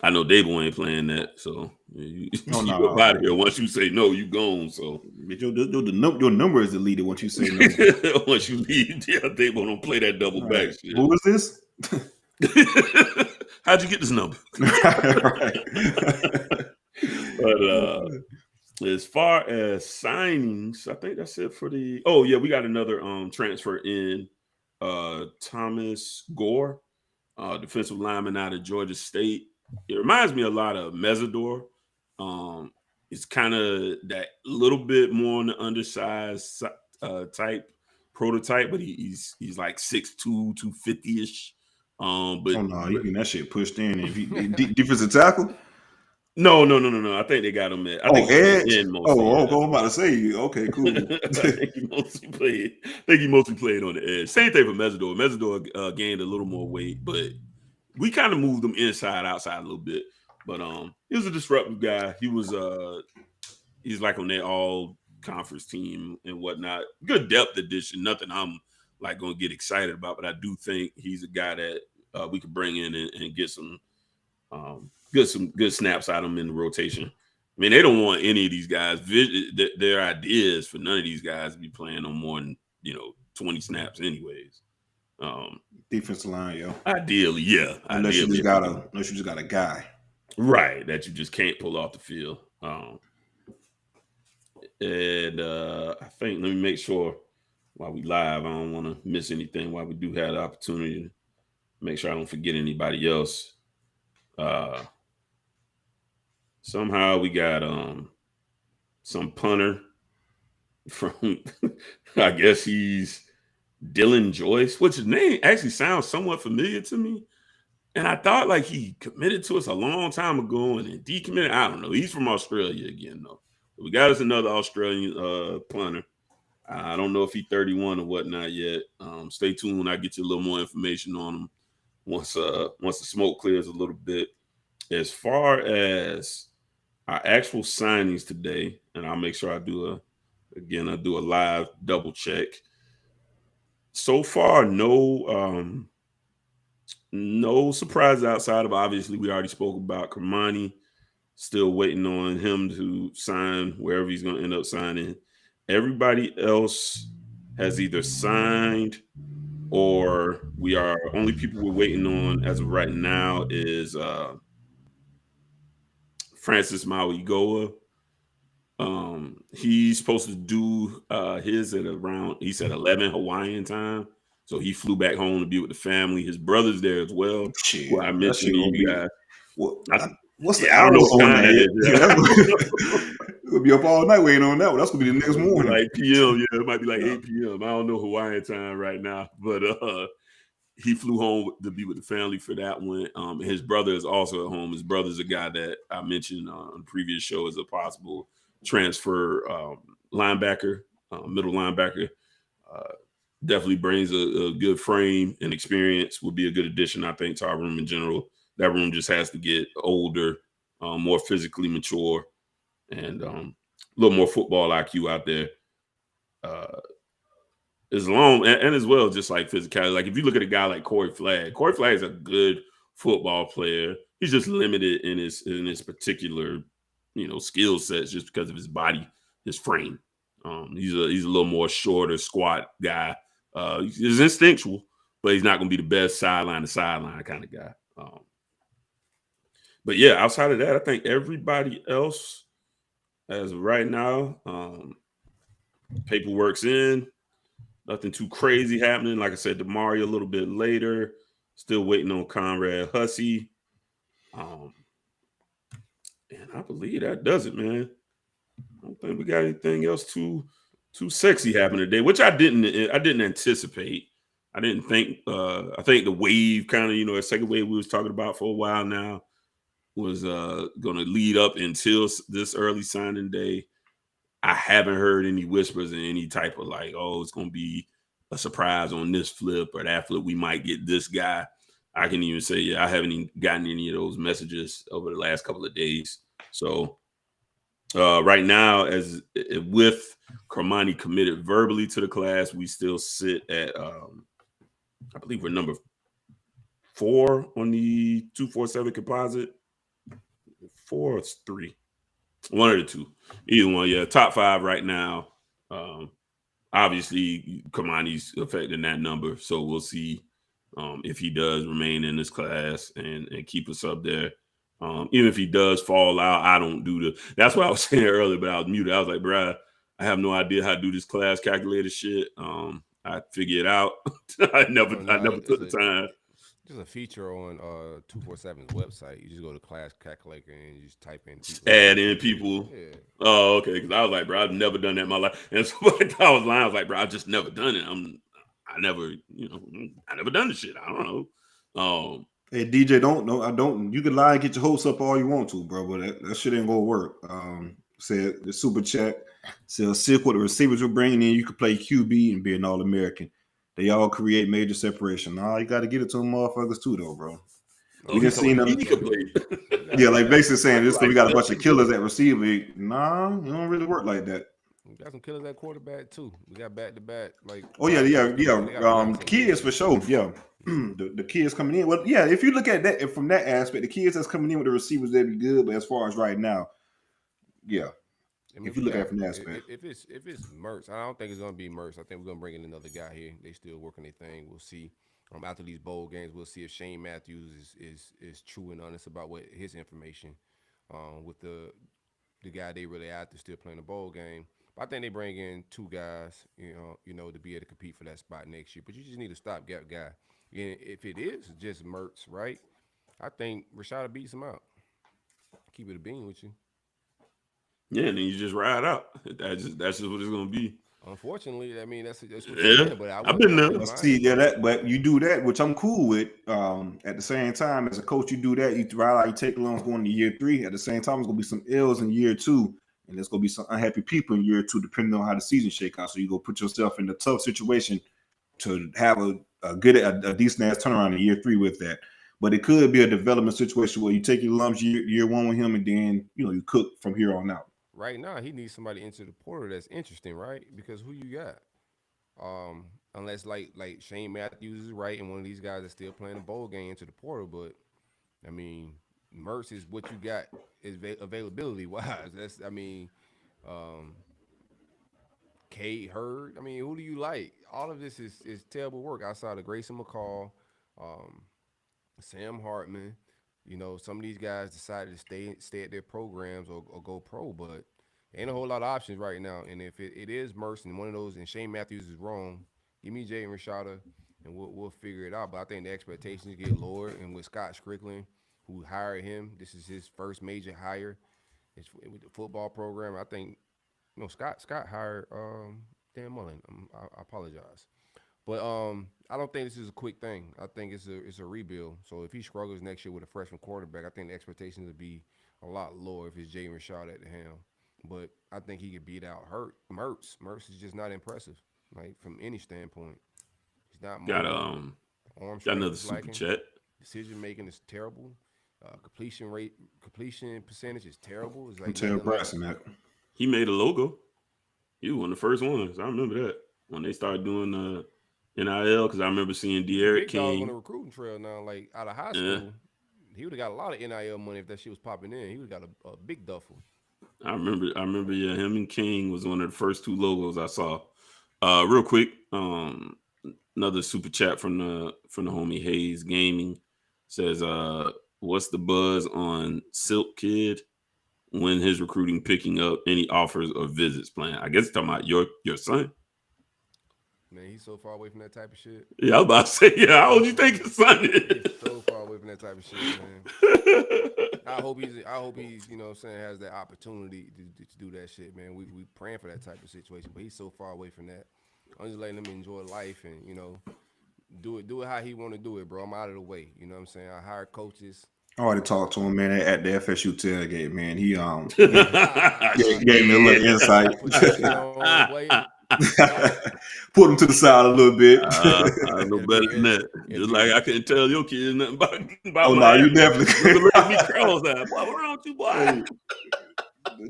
Dable ain't playing that, so you go out of here. Once you say no, you gone. So your number is deleted once you say no. Once you leave, Dable don't play that double back shit. Who is this? How'd you get this number? But as far as signings, I think that's it for the. Oh yeah, we got another transfer in, Thomas Gore, defensive lineman out of Georgia State. It reminds me a lot of Mesidor. It's kind of that little bit more on the undersized type prototype, but he's like 6'2", 250-ish. But you getting that shit pushed in. If he defensive tackle? No. I think they got him at. Edge. I'm about to say. Okay, cool. I think he mostly played on the edge. Same thing for Mesidor. Mesidor gained a little more weight, but we kind of moved him inside, outside a little bit. But he was a disruptive guy. He was he's like on their all conference team and whatnot. Good depth addition. Nothing I'm like gonna get excited about, but I do think he's a guy that we could bring in and get some good snaps out of him in the rotation. I mean, they don't want any of these guys. Their ideas for none of these guys to be playing on more than 20 snaps, anyways. Defensive line, yo. Ideally, yeah. Unless you just got a guy, right? That you just can't pull off the field. And I think let me make sure. while we live. I don't want to miss anything while we do have the opportunity to make sure I don't forget anybody else. Somehow we got some punter from I guess he's Dylan Joyce, which his name actually sounds somewhat familiar to me. And I thought like he committed to us a long time ago and then decommitted. I don't know. He's from Australia again, though. We got us another Australian punter. I don't know if he's 31 or whatnot yet. Stay tuned when I get you a little more information on him once the smoke clears a little bit. As far as our actual signings today, and I'll make sure I do a live double check. So far, no surprises outside of obviously we already spoke about Kermani. Still waiting on him to sign wherever he's going to end up signing. Everybody else has either signed or we are only people we're waiting on as of right now is Francis Mauigoa. He's supposed to do his at around, he said 11 Hawaiian time. So he flew back home to be with the family. His brother's there as well. Shit, I mentioned to you guys. What's the I don't know hours what on time that? We'll be up all night waiting on that one. That's gonna be the next morning. Like PM, yeah, it might be like 8 p.m. I don't know Hawaiian time right now, but he flew home to be with the family for that one. His brother is also at home. His brother's a guy that I mentioned on the previous show as a possible transfer linebacker, middle linebacker. Definitely brings a good frame and experience. Would be a good addition, I think, to our room in general. That room just has to get older, more physically mature, and a little more football IQ out there. As long and as well, just like physicality. Like if you look at a guy like Corey Flagg is a good football player. He's just limited in his particular, skill sets just because of his body, his frame. He's a little more shorter, squat guy. He's instinctual, but he's not going to be the best sideline to sideline kind of guy. But yeah, outside of that, I think everybody else, as of right now, paperwork's in. Nothing too crazy happening. Like I said, Damari a little bit later. Still waiting on Conrad Hussey. And I believe that does it, man. I don't think we got anything else too sexy happening today, which I didn't anticipate. I didn't think. I think the wave kind of, the second wave we was talking about for a while now was going to lead up until this early signing day. I haven't heard any whispers in any type of like, oh, it's going to be a surprise on this flip or that flip. We might get this guy. I can even say, I haven't even gotten any of those messages over the last couple of days. So right now, as with Kermani committed verbally to the class, we still sit at, I believe we're number 4 on the 247 composite. 4 or 3. One of the two. Either one, yeah. Top 5 right now. Obviously, Kermani's affecting that number. So we'll see if he does remain in this class and keep us up there. Even if he does fall out, I don't do that's what I was saying earlier, but I was muted. I was like, bruh, I have no idea how to do this class calculator shit. I figure it out. I never took the time. There's a feature on 247's website. You just go to class calculator and you just type in people. Add in people. Yeah. Oh, okay. Because I was like, bro, I've never done that in my life. And so I was lying. I was like, bro, I've just never done it. I never done this shit. I don't know. Hey DJ, don't. You can lie and get your hopes up all you want to, bro, but that shit ain't gonna work. Said the super chat. Said sick what the receivers were bringing in. You could play QB and be an All-American. They all create major separation. Nah, you got to get it to them motherfuckers too, though, bro. We just seen them. Yeah, like basically saying this. We got a bunch of killers at receiver. Nah, it don't really work like that. We got some killers at quarterback too. We got back to back. Like, oh yeah. Kids for sure. Yeah, the kids coming in. Well, yeah. If you look at that from that aspect, the kids that's coming in with the receivers, they'd be good. But as far as right now, yeah. I mean, if you look at it from that aspect, if it's Mertz, I don't think it's gonna be Mertz. I think we're gonna bring in another guy here. They still working their thing. We'll see. After these bowl games, we'll see if Shane Matthews is true and honest about what his information with the guy they really after still playing the bowl game. I think they bring in 2 guys, to be able to compete for that spot next year. But you just need a stopgap guy. And if it is just Mertz, right? I think Rashada beats him out. Keep it a bean with you. Yeah, and then you just ride out. That's just what it's gonna be. Unfortunately, I mean that's what you're Yeah, saying, but I've been there. See, but you do that, which I'm cool with. At the same time, as a coach, you do that. You ride out, you take loans going to year 3. At the same time, it's gonna be some L's in year 2, and there's gonna be some unhappy people in year 2, depending on how the season shake out. So you go put yourself in a tough situation to have a decent ass turnaround in year 3 with that. But it could be a development situation where you take your lumps year 1 with him, and then you cook from here on out. Right now, he needs somebody into the portal that's interesting, right? Because who you got? Unless like Shane Matthews is right, and one of these guys is still playing a bowl game into the portal. But I mean, Mertz is what you got is availability wise. Kate Hurd. I mean, who do you like? All of this is terrible work outside of Grayson McCall, Sam Hartman. Some of these guys decided to stay at their programs or go pro, but ain't a whole lot of options right now. And if it is Mertz and one of those, and Shane Matthews is wrong, give me Jay and Rashada, and we'll figure it out. But I think the expectations get lowered. And with Scott Strickland, who hired him, this is his first major hire. It's with the football program. I think Scott hired Dan Mullen. I apologize. But I don't think this is a quick thing. I think it's a rebuild. So if he struggles next year with a freshman quarterback, I think the expectations would be a lot lower if it's Jay and Rashad at the helm. But I think he could beat out Mertz. Mertz is just not impressive, like from any standpoint. He's not got another super chat. Decision making is terrible. Completion percentage is terrible. It's like Tell Bryson that. He made a logo. He was one of the first ones. I remember that when they started doing NIL, because I remember seeing De'Aaron King on the recruiting trail now, like out of high school. He would have got a lot of NIL money if that shit was popping in. He would have got a big duffel. I remember, yeah, him and King was one of the first 2 logos I saw. Real quick, another super chat from the homie Hayes Gaming says, what's the buzz on Silk Kid? When his recruiting picking up, any offers or visits planned? I guess talking about your son. Man, he's so far away from that type of shit. Yeah, I was about to say, yeah, how old you think his son is? He's so far away from that type of shit, man. I hope he's, has that opportunity to do that shit, man. We praying for that type of situation, but he's so far away from that. I'm just letting him enjoy life and, do it how he want to do it, bro. I'm out of the way. You know what I'm saying? I hire coaches. I already talked to him, man, at the FSU tailgate, man. He gave me a little insight. Put him to the side a little bit. I know better than that. Just like I couldn't tell your kids nothing about oh, no, you definitely couldn't. Me cross-eyed. Boy, what wrong with you, boy?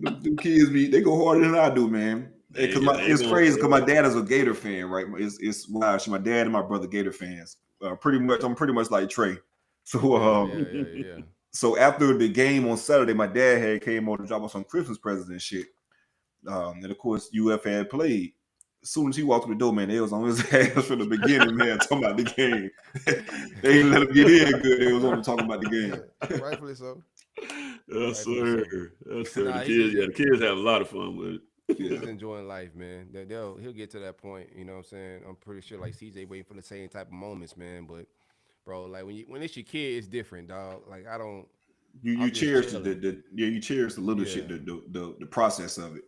Them kids, they go harder than I do, man. It's crazy because my dad is a Gator fan, right? It's wild. My dad and my brother Gator fans. I'm pretty much like Trey. So yeah. So after the game on Saturday, my dad had came over to drop off some Christmas presents and shit. And of course, UF had played. As soon as he walked through the door, man, they was on his ass from the beginning, man, talking about the game. They didn't let him get in good. They was only talking about the game. Rightfully so. Yes, sir. The kids have a lot of fun with it. He's enjoying life, man. He'll get to that point. You know what I'm saying? I'm pretty sure like CJ waiting for the same type of moments, man. But bro, like when it's your kid, it's different, dog. Like I don't. You cherish you cherish the little shit, the process of it.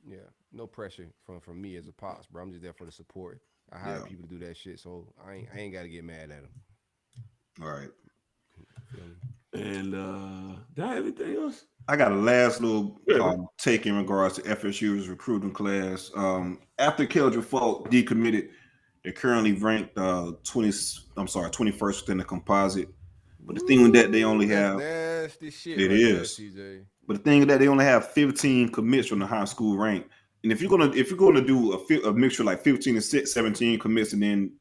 Yeah, no pressure from me as a pops, bro. I'm just there for the support. I hire people to do that shit, so I ain't got to get mad at them. All right. And did I have anything else? I got a last little take in regards to FSU's recruiting class. After Keldrick Falk decommitted, they're currently ranked 21st within the composite. But the thing with that, they only have nasty shit. It is. But the thing is that they only have 15 commits from the high school rank. And if you're gonna do a mixture like 15 and 17 commits and then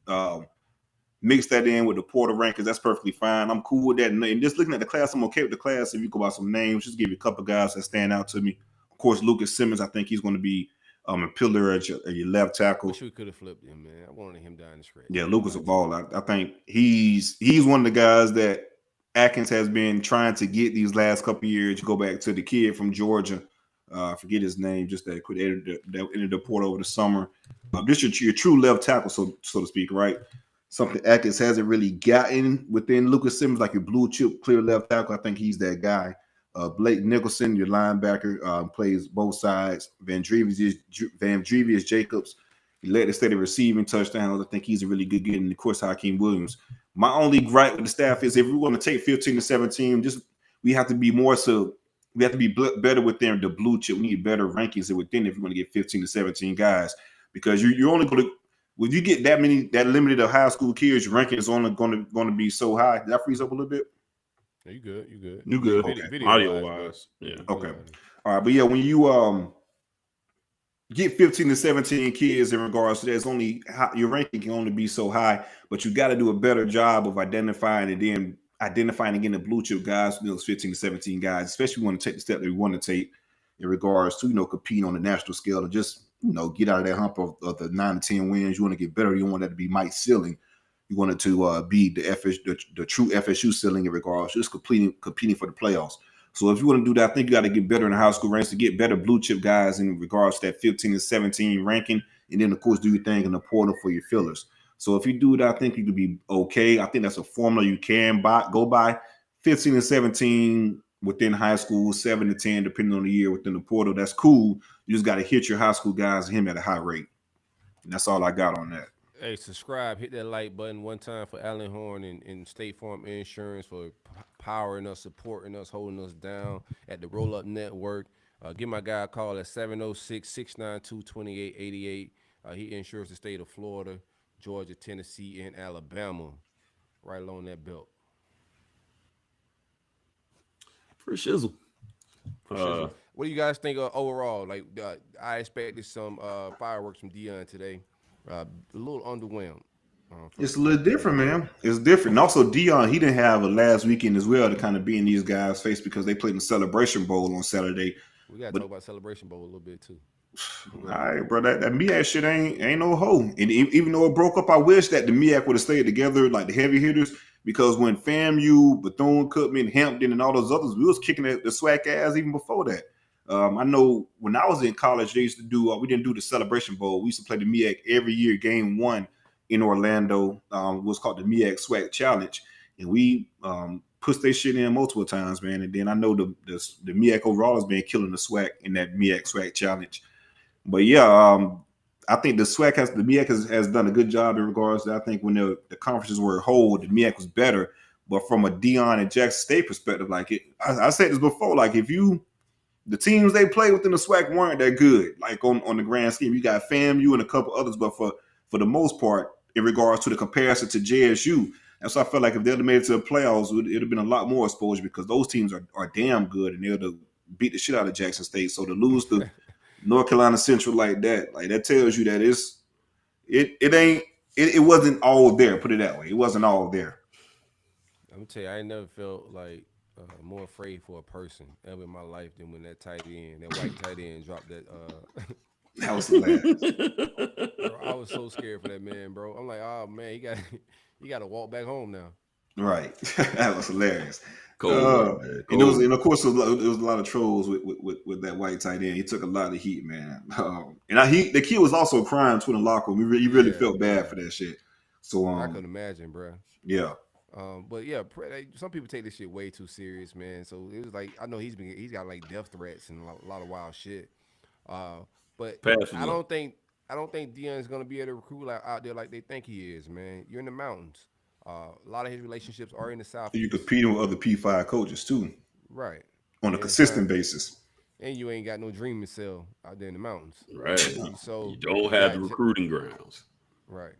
mix that in with the portal rankings, that's perfectly fine. I'm cool with that. And just looking at the class, I'm okay with the class. If you go by some names, just give you a couple guys that stand out to me. Of course, Lucas Simmons, I think he's going to be a pillar at your left tackle. Wish we could have flipped him, man. I wanted him down the stretch. Yeah, Lucas a baller. I think he's one of the guys that Atkins has been trying to get these last couple of years. You go back to the kid from Georgia, I forget his name, just that entered the portal over the summer. This is your true left tackle, so to speak, right? Something Atkins hasn't really gotten within Lucas Simmons, like your blue chip clear left tackle. I think he's that guy. Blake Nicholson, your linebacker, plays both sides. Van Drevius Jacobs, he led the state of receiving touchdowns. I think he's a really good get. And of course, Hakeem Williams. My only gripe with the staff is if we want to take 15 to 17, we have to be more so. We have to be better within the blue chip. We need better rankings within if we want to get 15 to 17 guys, because you're only going to, when you get that limited of high school kids, your ranking is only going to be so high. Did that freeze up a little bit? Yeah, you good. You good. Okay. Video wise. Yeah. Okay. All right. But yeah, when you get 15 to 17 kids in regards to that's only your ranking can only be so high, but you got to do a better job of identifying again the blue chip guys, those 15 to 17 guys, especially when we want to take the step that we want to take in regards to, competing on the national scale and just, get out of that hump of the 9 to 10 wins. You want to get better. You want that to be Mike's ceiling. You want it to be the true FSU ceiling in regards to just competing for the playoffs. So if you want to do that, I think you got to get better in the high school ranks to get better blue chip guys in regards to that 15 and 17 ranking. And then, of course, do your thing in the portal for your fillers. So if you do that, I think you could be okay. I think that's a formula you can go by. 15 and 17 within high school, 7 to 10, depending on the year within the portal. That's cool. You just got to hit your high school guys and him at a high rate. And that's all I got on that. Hey, subscribe, hit that like button one time for Alan Horne and State Farm Insurance for powering us, supporting us, holding us down at the Roll Up Network. Give my guy a call at 706-692-2888. He insures the state of Florida, Georgia, Tennessee, and Alabama, right along that belt. For shizzle. What do you guys think overall? Like, I expected some fireworks from Deion today. A little underwhelmed. It's a little different, man. It's different. And also, Deion, he didn't have a last weekend as well to kind of be in these guys' face because they played in the Celebration Bowl on Saturday. We got to talk about Celebration Bowl a little bit, too. All right, bro. That MEAC shit ain't no hoe. And even though it broke up, I wish that the MEAC would have stayed together, like the heavy hitters, because when FAMU, Bethune-Cookman, Hampton, and all those others, we was kicking the SWAC ass even before that. I know when I was in college, they used to do, we didn't do the Celebration Bowl. We used to play the MEAC every year, game one in Orlando. It was called the MEAC SWAC Challenge. And we pushed their shit in multiple times, man. And then I know the MEAC overall has been killing the SWAC in that MEAC SWAC Challenge. But yeah, I think the MEAC has done a good job in regards to, I think when the conferences were whole, the MEAC was better. But from a Deion and Jackson State perspective, I said this before, like the teams they play within the SWAC weren't that good, like on the grand scheme. You got FAMU and a couple others, but for the most part, in regards to the comparison to JSU, and so I felt like if they'd have made it to the playoffs, it would have been a lot more exposure because those teams are damn good and they'll beat the shit out of Jackson State. So to lose to North Carolina Central like that tells you that it wasn't all there. Put it that way, it wasn't all there. I'm gonna tell you, I ain't never felt like more afraid for a person ever in my life than when that white tight end dropped that. That was hilarious. Bro, I was so scared for that man, bro. I'm like, oh man, he got to walk back home now. Right, that was hilarious. Cool. And of course, it was a lot of trolls with that white tight end. He took a lot of heat, man. The kid was also crying to the locker room. He really felt bad for that shit. So I couldn't imagine, bro. Yeah. But yeah, some people take this shit way too serious, man. So it was like, I know he's got like death threats and a lot of wild shit. But I don't think Deion's gonna be able to recruit out there like they think he is, man. You're in the mountains. A lot of his relationships are in the South. You're competing with other P5 coaches too, right? On a consistent basis. And you ain't got no dreaming cell out there in the mountains, right? So you don't have the recruiting grounds, right?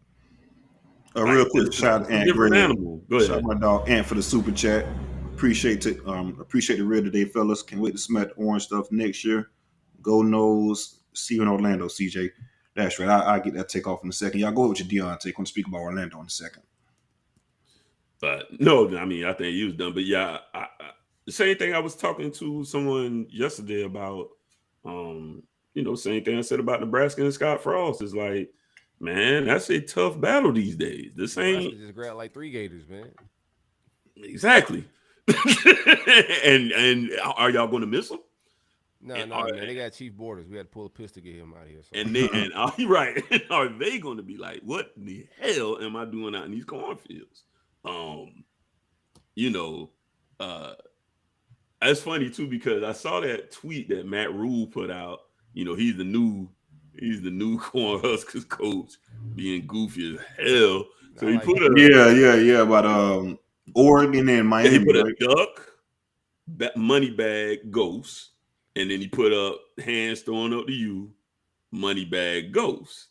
A real quick shout Ant. Different animal. Go ahead. Shout my dog Ant for the super chat. Appreciate it. Appreciate the real today, fellas. Can't wait to smell the orange stuff next year. Go Knowles. See you in Orlando, CJ. That's right. I'll get that take off in a second. Y'all go with your Deion take. Want to speak about Orlando in a second. But no, I mean, I think he was done. But yeah, the same thing I was talking to someone yesterday about, same thing I said about Nebraska and Scott Frost is like, man, that's a tough battle these days. This ain't just grabbed like 3 Gators, man. Exactly. and are y'all going to miss them? No, And man. They got chief borders. We had to pull a pistol to get him out of here. So. And are you right? Are they going to be like, what the hell am I doing out in these cornfields? That's funny too because I saw that tweet that Matt Rule put out. He's the new Cornhuskers coach, being goofy as hell. So he put about Oregon and Miami. He put right? a duck, money bag, ghost, and then he put up hands throwing up to you, money bag, ghost.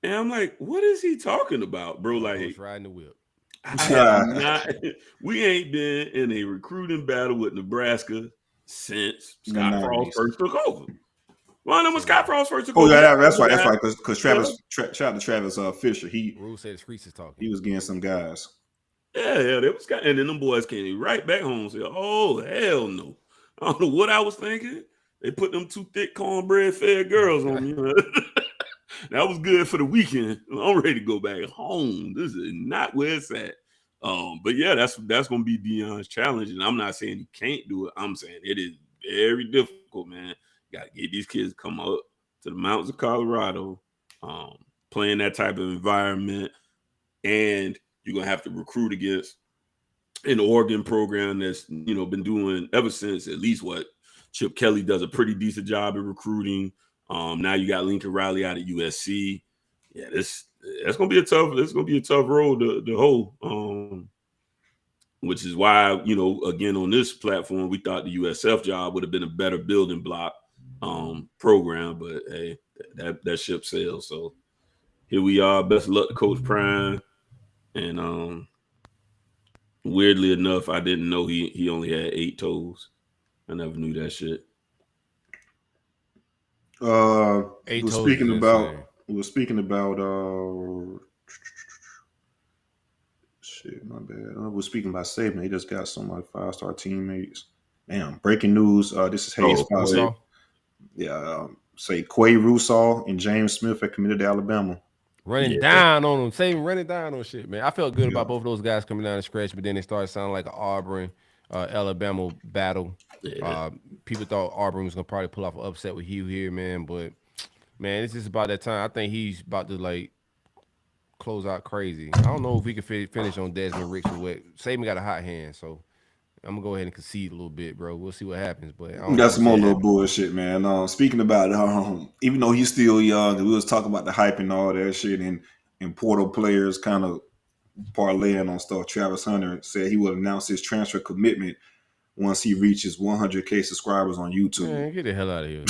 And I'm like, what is he talking about, bro? Like riding the whip. We ain't been in a recruiting battle with Nebraska since Scott Frost first took over. Well, no, when Scott Frost first took over. That's right. Because Travis, shout out to Travis Fisher. Rule said the streets is talking. He was getting some guys. Yeah, that was and then them boys came right back home and said, "Oh hell no!" I don't know what I was thinking. They put them 2 thick cornbread fed girls on me. That was good for the weekend. I'm ready to go back home. This is not where it's at. But yeah, that's gonna be Deion's challenge, and I'm not saying he can't do it. I'm saying it is very difficult, man. You gotta get these kids to come up to the mountains of Colorado, playing that type of environment, and you're gonna have to recruit against an Oregon program that's been doing ever since at least what Chip Kelly does a pretty decent job at recruiting. Now you got Lincoln Riley out of USC. Yeah, that's gonna be a tough road to hold. Which is why again on this platform we thought the USF job would have been a better building block program, but hey, that ship sails. So here we are. Best of luck to Coach Prime. And weirdly enough, I didn't know he only had 8 toes. I never knew that shit. We were speaking about shit, my bad. We're speaking about Saban. He just got some like 5-star teammates. Damn, breaking news. This is Hayes Fawcett. Yeah, say Quay Russaw and James Smith are committed to Alabama. Running down on them. Saban running down on shit, man. I felt good about both of those guys coming down the stretch, but then it started sounding like an Auburn, Alabama battle. Yeah. People thought Auburn was going to probably pull off an upset with Hugh here, man. But, man, it's just about that time. I think he's about to, like, close out crazy. I don't know if we can finish on Desmond Ricks or what. Saban got a hot hand, so I'm going to go ahead and concede a little bit, bro. We'll see what happens. But got some more little bullshit, man. Speaking about even though he's still young, we was talking about the hype and all that shit, and portal players kind of parlaying on stuff. Travis Hunter said he will announce his transfer commitment once he reaches 100K subscribers on YouTube. Man, get the hell out of here.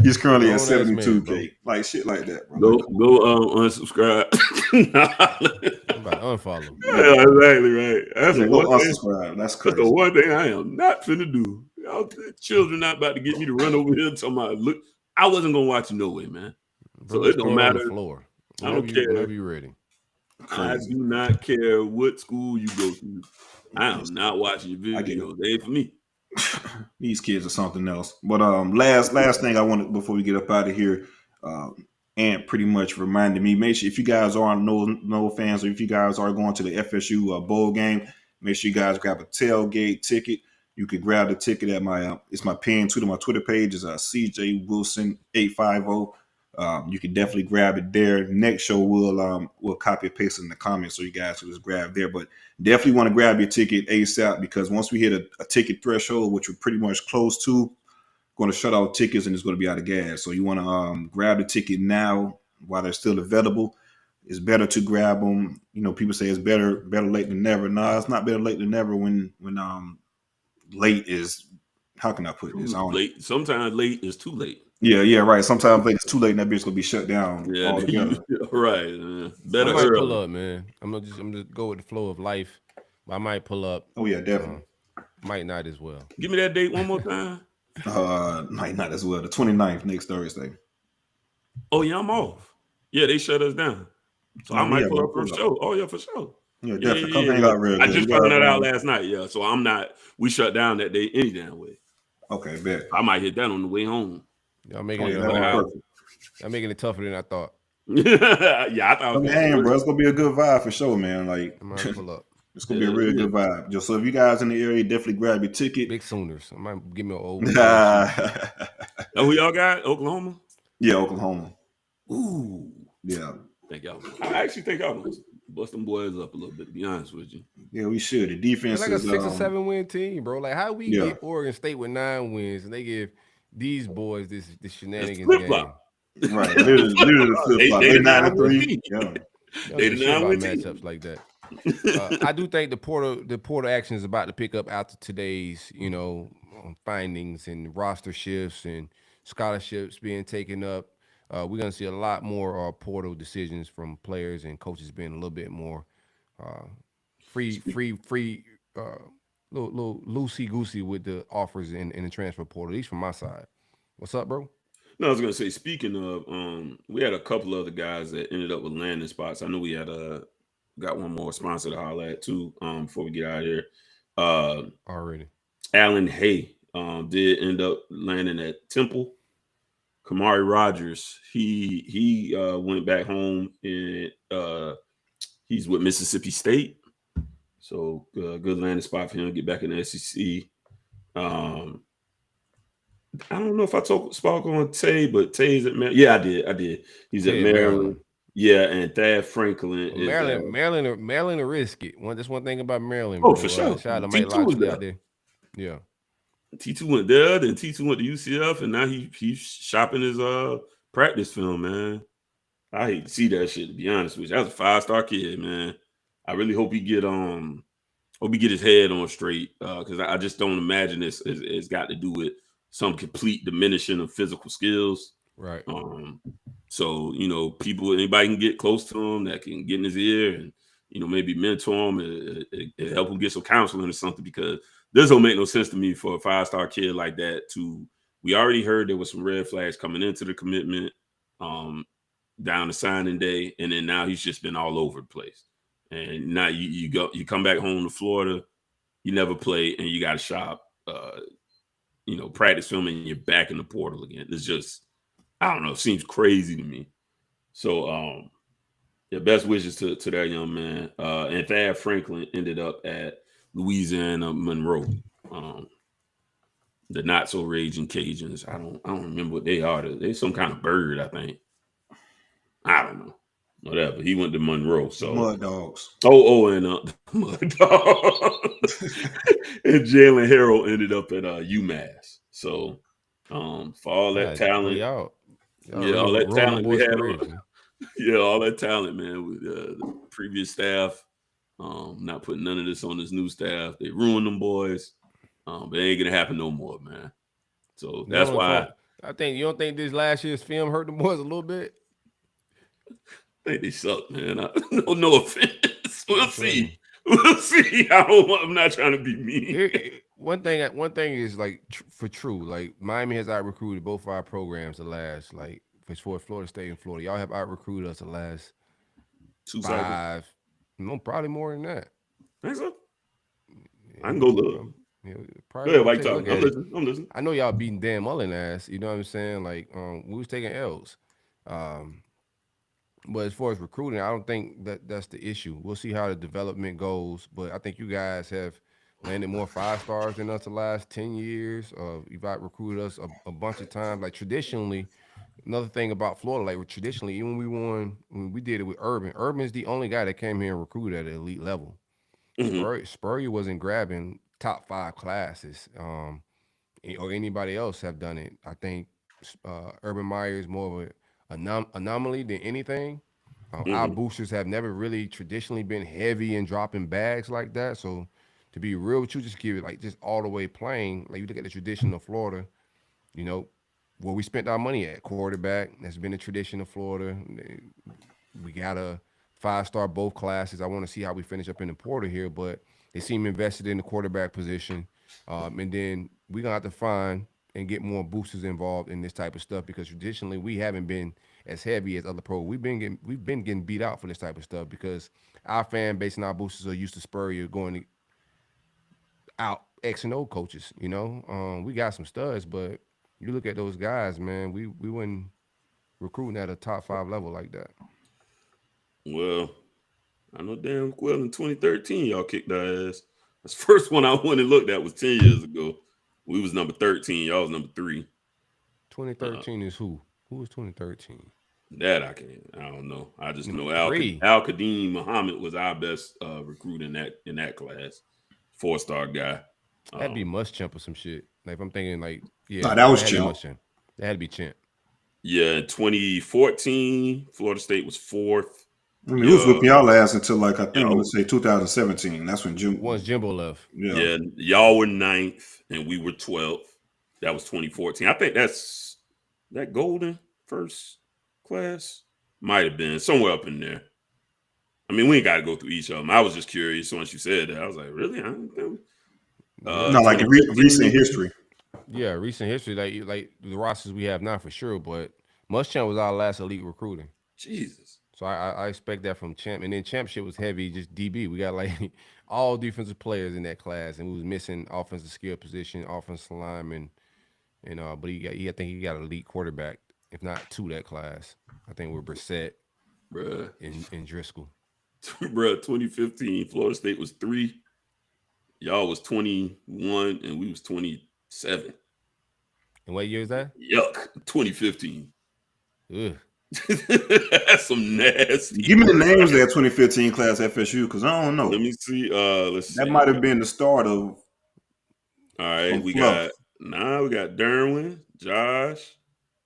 He's currently at 72K. Like shit like that, bro. Go unsubscribe. I'm about to unfollow. Yeah, exactly right. That's the one thing. Unsubscribe. That's crazy. That's the one thing I am not finna do. Y'all children not about to get me to run over here and tell my look. I wasn't gonna watch you no way, man. So it don't matter. Floor. I don't care. Whenever you're ready. I do not care what school you go to. I am not watching your videos. They ain't for me. These kids are something else. But last thing I wanted before we get up out of here, Ant pretty much reminded me, make sure if you guys are no fans or if you guys are going to the FSU bowl game, make sure you guys grab a tailgate ticket. You can grab the ticket at my it's my pinned tweet on my Twitter page is CJ Wilson 850. You can definitely grab it there. Next show we'll copy and paste it in the comments so you guys can just grab there. But definitely want to grab your ticket ASAP because once we hit a ticket threshold, which we're pretty much close to, going to shut out tickets and it's going to be out of gas. So you want to grab the ticket now while they're still available. It's better to grab them. People say it's better late than never. No, it's not better late than never when late is, how can I put this? Late. Sometimes late is too late. Yeah, right. Sometimes late it's too late and that bitch gonna be shut down. Yeah, right. Better I might pull up, man. I'm just go with the flow of life. I might pull up. Oh yeah, definitely. Might not as well. Give me that date one more time. Might not as well. The 29th, next Thursday. Oh yeah, I'm off. Yeah, they shut us down. So I might pull up for sure. Oh yeah, for sure. Yeah, definitely. Come hang out real good. I just found that out last night. Yeah, so I'm not. We shut down that day any damn way. Okay, bet. I might hit that on the way home. Y'all making it hard. Y'all making it tougher than I thought. Yeah, I thought. Bro, it's gonna be a good vibe for sure, man. Like, I might pull up. It's gonna be a really good vibe. Just so if you guys in the area, definitely grab your ticket. Big Sooners. I might give me an old. Oh, who y'all got? Oklahoma? Yeah, Oklahoma. Ooh. Yeah. I actually think y'all gonna bust them boys up a little bit, to be honest with you. Yeah, we should. The defense It's like is a 6 or 7 win team, bro. Like, how we get Oregon State with 9 wins and they give these boys this shenanigans game? Right. Literally flip-flop. They're 9-3. Yeah. They did not win matchups like that. I do think the portal action is about to pick up after today's, findings and roster shifts and scholarships being taken up. We're gonna see a lot more portal decisions from players and coaches being a little bit more free, little loosey goosey with the offers in the transfer portal. At least from my side. What's up, bro? No, I was gonna say. Speaking of, we had a couple other guys that ended up with landing spots. I know we had got one more sponsor to holler at too. Before we get out of here, already, Alan Hay did end up landing at Temple. Kamari Rogers, he went back home and he's with Mississippi State. So good landing spot for him to get back in the SEC. I don't know if I spoke on Tay, but Tay's at Maryland. Yeah, I did. He's at Maryland. Yeah, and Thad Franklin is Maryland to risk it. That's one thing about Maryland. Oh, for sure. Shout out to Mike Lockley out there. Yeah. T2 went there, then T2 went to UCF, and now he's shopping his practice film, man. I hate to see that shit, to be honest with you. That was a 5-star kid, man. I really hope he get his head on straight, because I just don't imagine it's got to do with some complete diminishing of physical skills. Right. So, anybody can get close to him that can get in his ear and, maybe mentor him and help him get some counseling or something, because this don't make no sense to me for a 5-star kid like that we already heard there was some red flags coming into the commitment, down to signing day. And then now he's just been all over the place. And now you come back home to Florida, you never play and you got to shop, practice film and you're back in the portal again. It's just, I don't know, it seems crazy to me. So, best wishes to that young man. And Thad Franklin ended up at Louisiana Monroe. The not so raging Cajuns. I don't remember what they are. They're some kind of bird, I think. I don't know. Whatever. He went to Monroe. So Mud Dogs. And Mud Dogs. And Jalen Harrell ended up at UMass. So for all that talent, all that talent we had, all that talent, man, with the previous staff, not putting none of this on this new staff. They ruined them boys. But it ain't gonna happen no more, man. So that's why I think you don't think this last year's film hurt the boys a little bit. I think they suck, man. No offense. We'll see. We'll see. I'm not trying to be mean. One thing is like for true. Like Miami has out recruited both of our programs the last for Florida State and Florida. Y'all have out recruited us the last 2 5. cycles. No, probably more than that. Think so? I can go look. Probably I'm listening. I know y'all beating Dan Mullen ass. You know what I'm saying? Like we was taking L's. But as far as recruiting, I don't think that's the issue. We'll see how the development goes. But I think you guys have landed more 5-stars than us the last 10 years. You've out recruited us a bunch of times. Like traditionally, another thing about Florida, like traditionally, even when we did it with Urban is the only guy that came here and recruited at an elite level. Mm-hmm. Spurrier wasn't grabbing top 5 classes, or anybody else have done it. I think Urban Meyer is more of an anomaly than anything. Our boosters have never really traditionally been heavy in dropping bags like that. So to be real with you, just give it just all the way plain. Like you look at the tradition of Florida, where we spent our money at quarterback. That's been the tradition of Florida. We got a 5-star both classes. I want to see how we finish up in the portal here, but they seem invested in the quarterback position. And then we're gonna have to find and get more boosters involved in this type of stuff, because traditionally we haven't been as heavy as other pros. We've been getting beat out for this type of stuff because our fan base and our boosters are used to Spurrier going out X and O coaches. We got some studs, but you look at those guys, man. We weren't recruiting at a top 5 level like that. Well, I know damn well in 2013 y'all kicked our ass. That's the first one I went and looked at was 10 years ago. We was number 13. Y'all was number 3. 2013 is who? Who was 2013? That I don't know. I just know Al Qadim Muhammad was our best recruit in that class. 4-star guy. That'd be Muschamp or some shit. Like if I'm thinking like, yeah, nah, that was Champ. That had to be Champ. Yeah, in 2014, Florida State was 4th. I mean, it was whooping y'all ass until like I think let's say 2017. That's when Jimbo left. Yeah, y'all were 9th and we were 12th. That was 2014. I think that's that golden first class might have been somewhere up in there. I mean, we ain't got to go through each of them. I was just curious once you said that. I was like, really? I don't think not like in recent history. Yeah, recent history, like the rosters we have now for sure. But Muschamp was our last elite recruiting. Jesus. So I expect that from Champ. And then Champ shit was heavy, just DB. We got like all defensive players in that class, and we was missing offensive skill position, offensive lineman, and but I think he got an elite quarterback, if not 2 that class. I think we're Brissett, bruh, and Driscoll. Bruh, 2015, Florida State was 3. Y'all was 21, and we was 27. And what year is that? Yuck, 2015. Ugh. That's some nasty. Give me the names of that 2015 class FSU, because I don't know. Let me see. Let's see. That might have been the start of. All right, we got Derwin, Josh,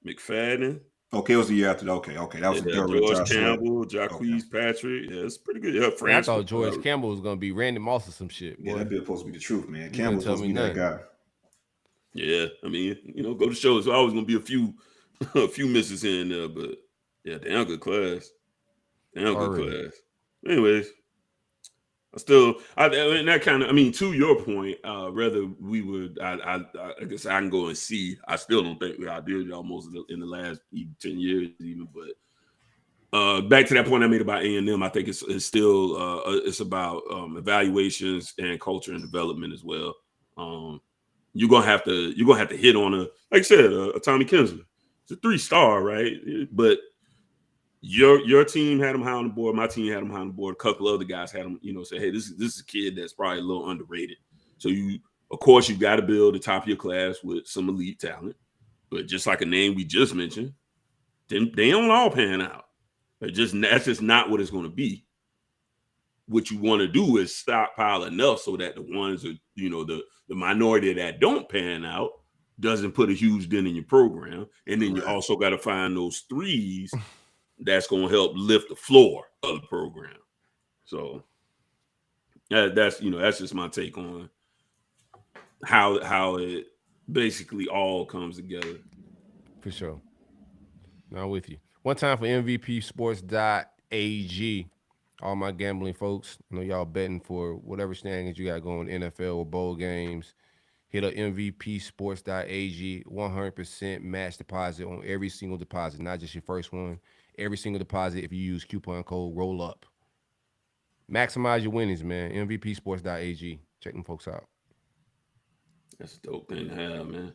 McFadden. Okay, it was the year after that. Okay, that was George Campbell, Jacquees Patrick. Yeah, it's pretty good. Yeah, I thought George Campbell was gonna be Randy Moss or some shit. Boy. Yeah, that be supposed to be the truth, man. Campbell's supposed to be that guy. Yeah, I mean, go to show. There's always gonna be a few misses here and there, but yeah, damn good class. Class. Anyways, to your point, whether we would, I guess I can go and see. I still don't think we outdid y'all most in the last 10 years even, but back to that point I made about A&M, I think it's still it's about evaluations and culture and development as well. You're gonna have to hit on like I said, a Tommy Kinsler. It's a 3-star, right? But your team had him high on the board. My team had him high on the board. A couple other guys had him, say, hey, this is a kid that's probably a little underrated. So you got to build the top of your class with some elite talent. But just like a name we just mentioned, they don't all pan out. That's just not what it's going to be. What you want to do is stockpile enough so that the ones that, the minority that don't pan out doesn't put a huge dent in your program. And then you also got to find those 3s that's going to help lift the floor of the program. So that's just my take on how it basically all comes together. For sure. Now with you. One time for MVPsports.ag. All my gambling folks, I know y'all betting for whatever standings you got going, NFL or bowl games. Hit up MVPsports.ag, 100% match deposit on every single deposit, not just your first one. Every single deposit if you use coupon code roll up. Maximize your winnings, man. MVPsports.ag. Check them folks out. That's a dope thing to have, man.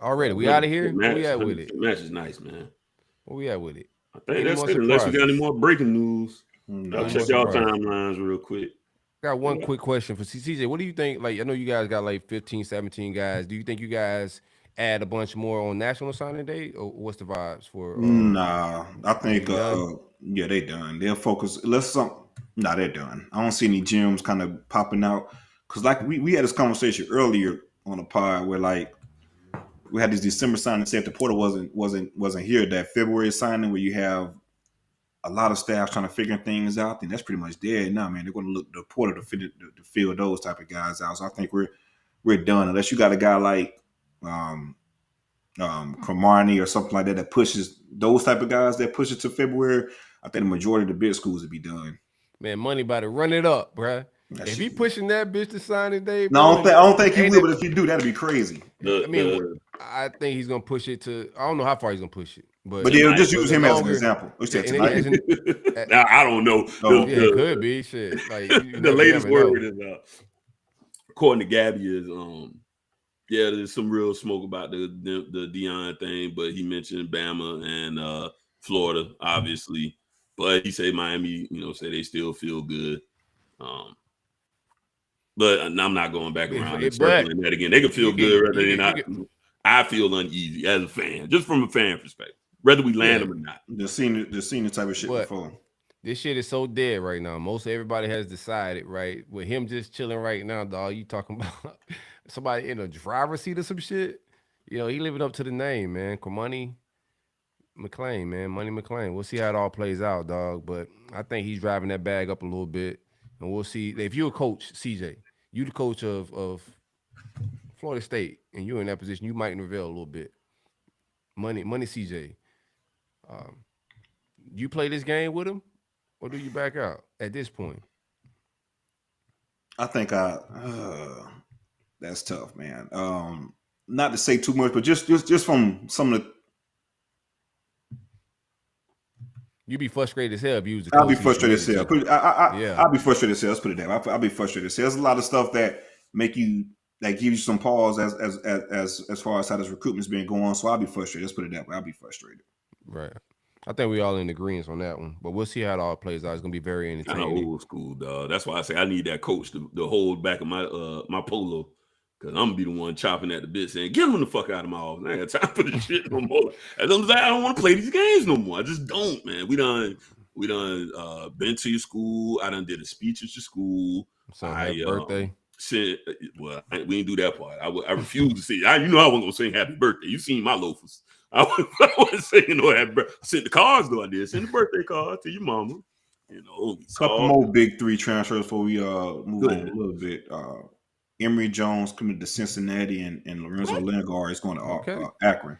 Already, we out of here? Where we at with it? The match is nice, man. Where we at with it? I think that's it. Unless we got any more breaking news. I'll check y'all timelines real quick. Got one quick question for CJ. What do you think? Like, I know you guys got like 15, 17 guys. Do you think you guys add a bunch more on National Signing Day, or what's the vibes for? Nah, I think yeah, they done. They'll focus. They're done. I don't see any gyms kind of popping out because like we had this conversation earlier on the pod where like we had this December signing. Say if the portal wasn't here, that February signing where you have a lot of staff trying to figure things out, I think that's pretty much dead now, man. They're going to look to the portal to fill those type of guys out. So I think we're done unless you got a guy like Cromartie or something like that pushes those type of guys that push it to February. I think the majority of the big schools would be done. Man, money about to run it up, bruh. If he pushing that bitch to signing day, no, I don't think he will. But if you do, that'd be crazy. I think he's gonna push it to. I don't know how far he's gonna push it, but they'll just use him as an example. Now I don't know. It could be shit. Like the latest word is according to Gabby is there's some real smoke about the Deion thing, but he mentioned Bama and Florida, obviously. But he said Miami, say they still feel good. But I'm not going back around and circling that again. They can feel good rather than not. I feel uneasy as a fan, just from a fan perspective, whether we land them or not. Just seen the type of shit before. This shit is so dead right now. Most everybody has decided, right? With him just chilling right now, dog. You talking about somebody in a driver's seat or some shit? He living up to the name, man. Money McClain, man. Money McClain. We'll see how it all plays out, dog. But I think he's driving that bag up a little bit. And we'll see. If you're a coach, CJ, you the coach of Florida State, and you're in that position, you might reveal a little bit. Money CJ. You play this game with him, or do you back out at this point? I think that's tough, man. Not to say too much, but just from some of the. You be frustrated as hell if you was the coach. I'll be frustrated as hell. I'll be frustrated as hell. Let's put it that way. I'll be frustrated as hell. There's a lot of stuff that gives you some pause as far as how this recruitment's been going. So I'll be frustrated. Let's put it that way. I'll be frustrated. Right. I think we all in agreement on that one. But we'll see how it all plays out. It's gonna be very entertaining. Kind of old school, dog. That's why I say I need that coach to hold back of my polo. Cause I'm gonna be the one chopping at the bit saying, get him the fuck out of my office. I ain't got time for this shit no more. As I'm saying, I don't want to play these games no more. I just don't, man. We done been to your school. I done did a speech at your school. Happy birthday. We didn't do that part. I refuse to say. I wasn't gonna sing happy birthday. You seen my loafers. I wasn't saying no happy birthday. I sent the cards though. I did send the birthday card to your mama. Couple more big three transfers before we move on a little bit. Emory Jones coming to Cincinnati, and Lorenzo Lingard is going to Akron.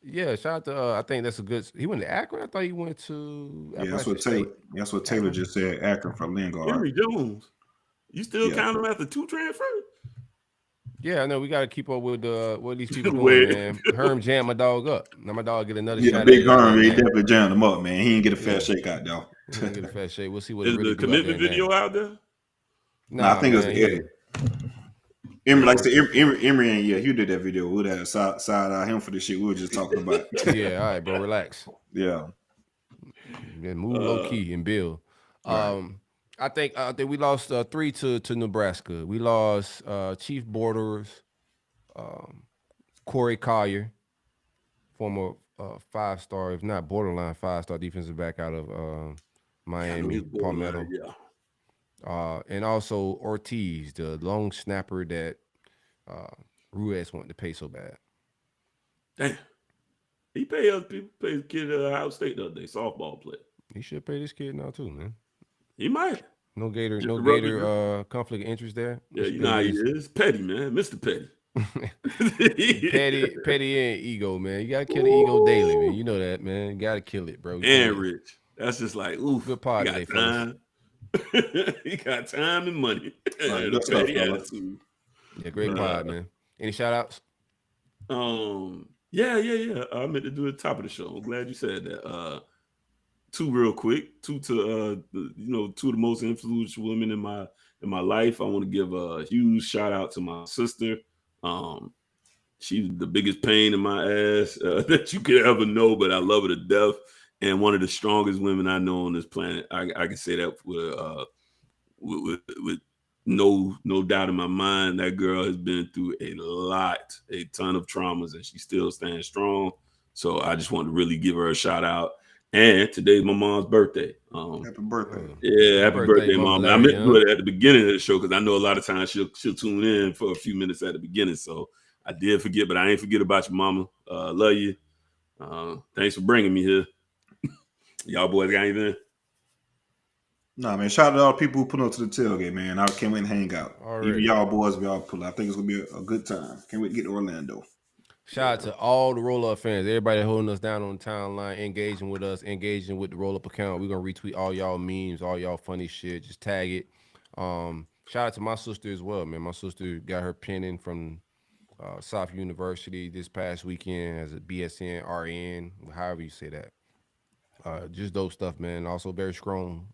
Yeah, shout out to I think that's a good. He went to Akron. I thought he went to. That's what Taylor just said. Akron for Lingard. Emory Jones. You still count him after 2 transfers? Yeah, I know we got to keep up with what these people doing, man. Herm jammed my dog up. Now my dog get another shot. Big Herm, he definitely jammed him up, man. He didn't get a fair shake out though. He didn't get a fair shake. We'll see what. Is the commitment video out there? I think it was Eddie. Emory, like I said, Emory, and he did that video. We'd have side him for the shit we were just talking about. Yeah, all right, bro, relax. Yeah, move low key and build. Right. I think we lost 3 to Nebraska. We lost Chief Borders, Corey Collier, former 5-star, if not borderline 5-star defensive back out of Miami, Palmetto. Yeah. And also Ortiz, the long snapper that Ruiz wanted to pay so bad. Damn. He paid other people, paid the kid at Ohio State the other day, softball player. He should pay this kid now too, man. He might. No Gator conflict of interest there. Yeah, you know how he is. Petty, man. Mr. Petty. Petty and ego, man. You gotta kill the ego daily, man. You know that, man. You gotta kill it, bro. And rich. That's just like, oof. Good part today, fellas. He got time and money. Yeah, great pod, man. Any shout outs? Yeah. I meant to do it at the top of the show. I'm glad you said that. 2 real quick. 2 to 2 of the most influential women in my life. I want to give a huge shout out to my sister. She's the biggest pain in my ass that you could ever know, but I love her to death. And one of the strongest women I know on this planet. I can say that with no doubt in my mind. That girl has been through a ton of traumas, and she still stands strong. So I just want to really give her a shout out. And today's my mom's birthday. Happy birthday. Yeah, happy birthday, Mom. I meant to do it at the beginning of the show because I know a lot of times she'll tune in for a few minutes at the beginning. So I did forget, but I ain't forget about you, Mama. Love you. Thanks for bringing me here. Y'all boys got anything? Nah, man. Shout out to all the people who put up to the tailgate, man. I can't wait to hang out. Already. Even y'all boys, we all pull up. I think it's gonna be a good time. Can't wait to get to Orlando. Shout out to all the roll-up fans, everybody holding us down on the timeline, engaging with us, engaging with the roll-up account. We're gonna retweet all y'all memes, all y'all funny shit. Just tag it. Shout out to my sister as well, man. My sister got her penning from South University this past weekend as a BSN, RN, however you say that. Just dope stuff, man. Also very strong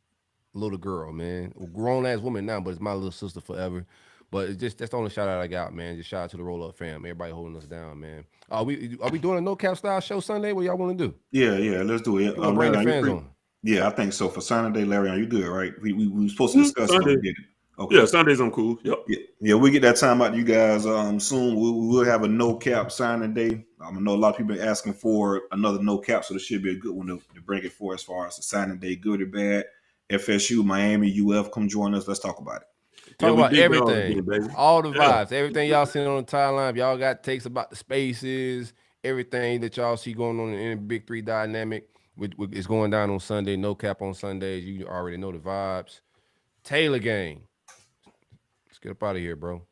little girl, man. Grown ass woman now, but it's my little sister forever. But it's just that's the only shout out I got, man. Just shout out to the roll up fam. Everybody holding us down, man. Are we doing a no cap style show Sunday? What y'all want to do? Yeah, let's do it. Bring the fans on. Yeah, I think so. For signing day, Larry, are you good, right? We were supposed to discuss Sunday. it. Okay. Yeah, Sundays I'm cool. Yep. Yeah, we get that time out to you guys soon. We'll have a no cap signing day. I know a lot of people been asking for another no cap, so this should be a good one to bring it for as far as the signing day, good or bad. FSU, Miami, UF, come join us. Let's talk about it. Talk about big dogs everything, again, baby. all the vibes, everything y'all seen on the timeline. If y'all got takes about the spaces, everything that y'all see going on in the Big Three dynamic, is going down on Sunday. No cap on Sundays. You already know the vibes. Taylor gang. Let's get up out of here, bro.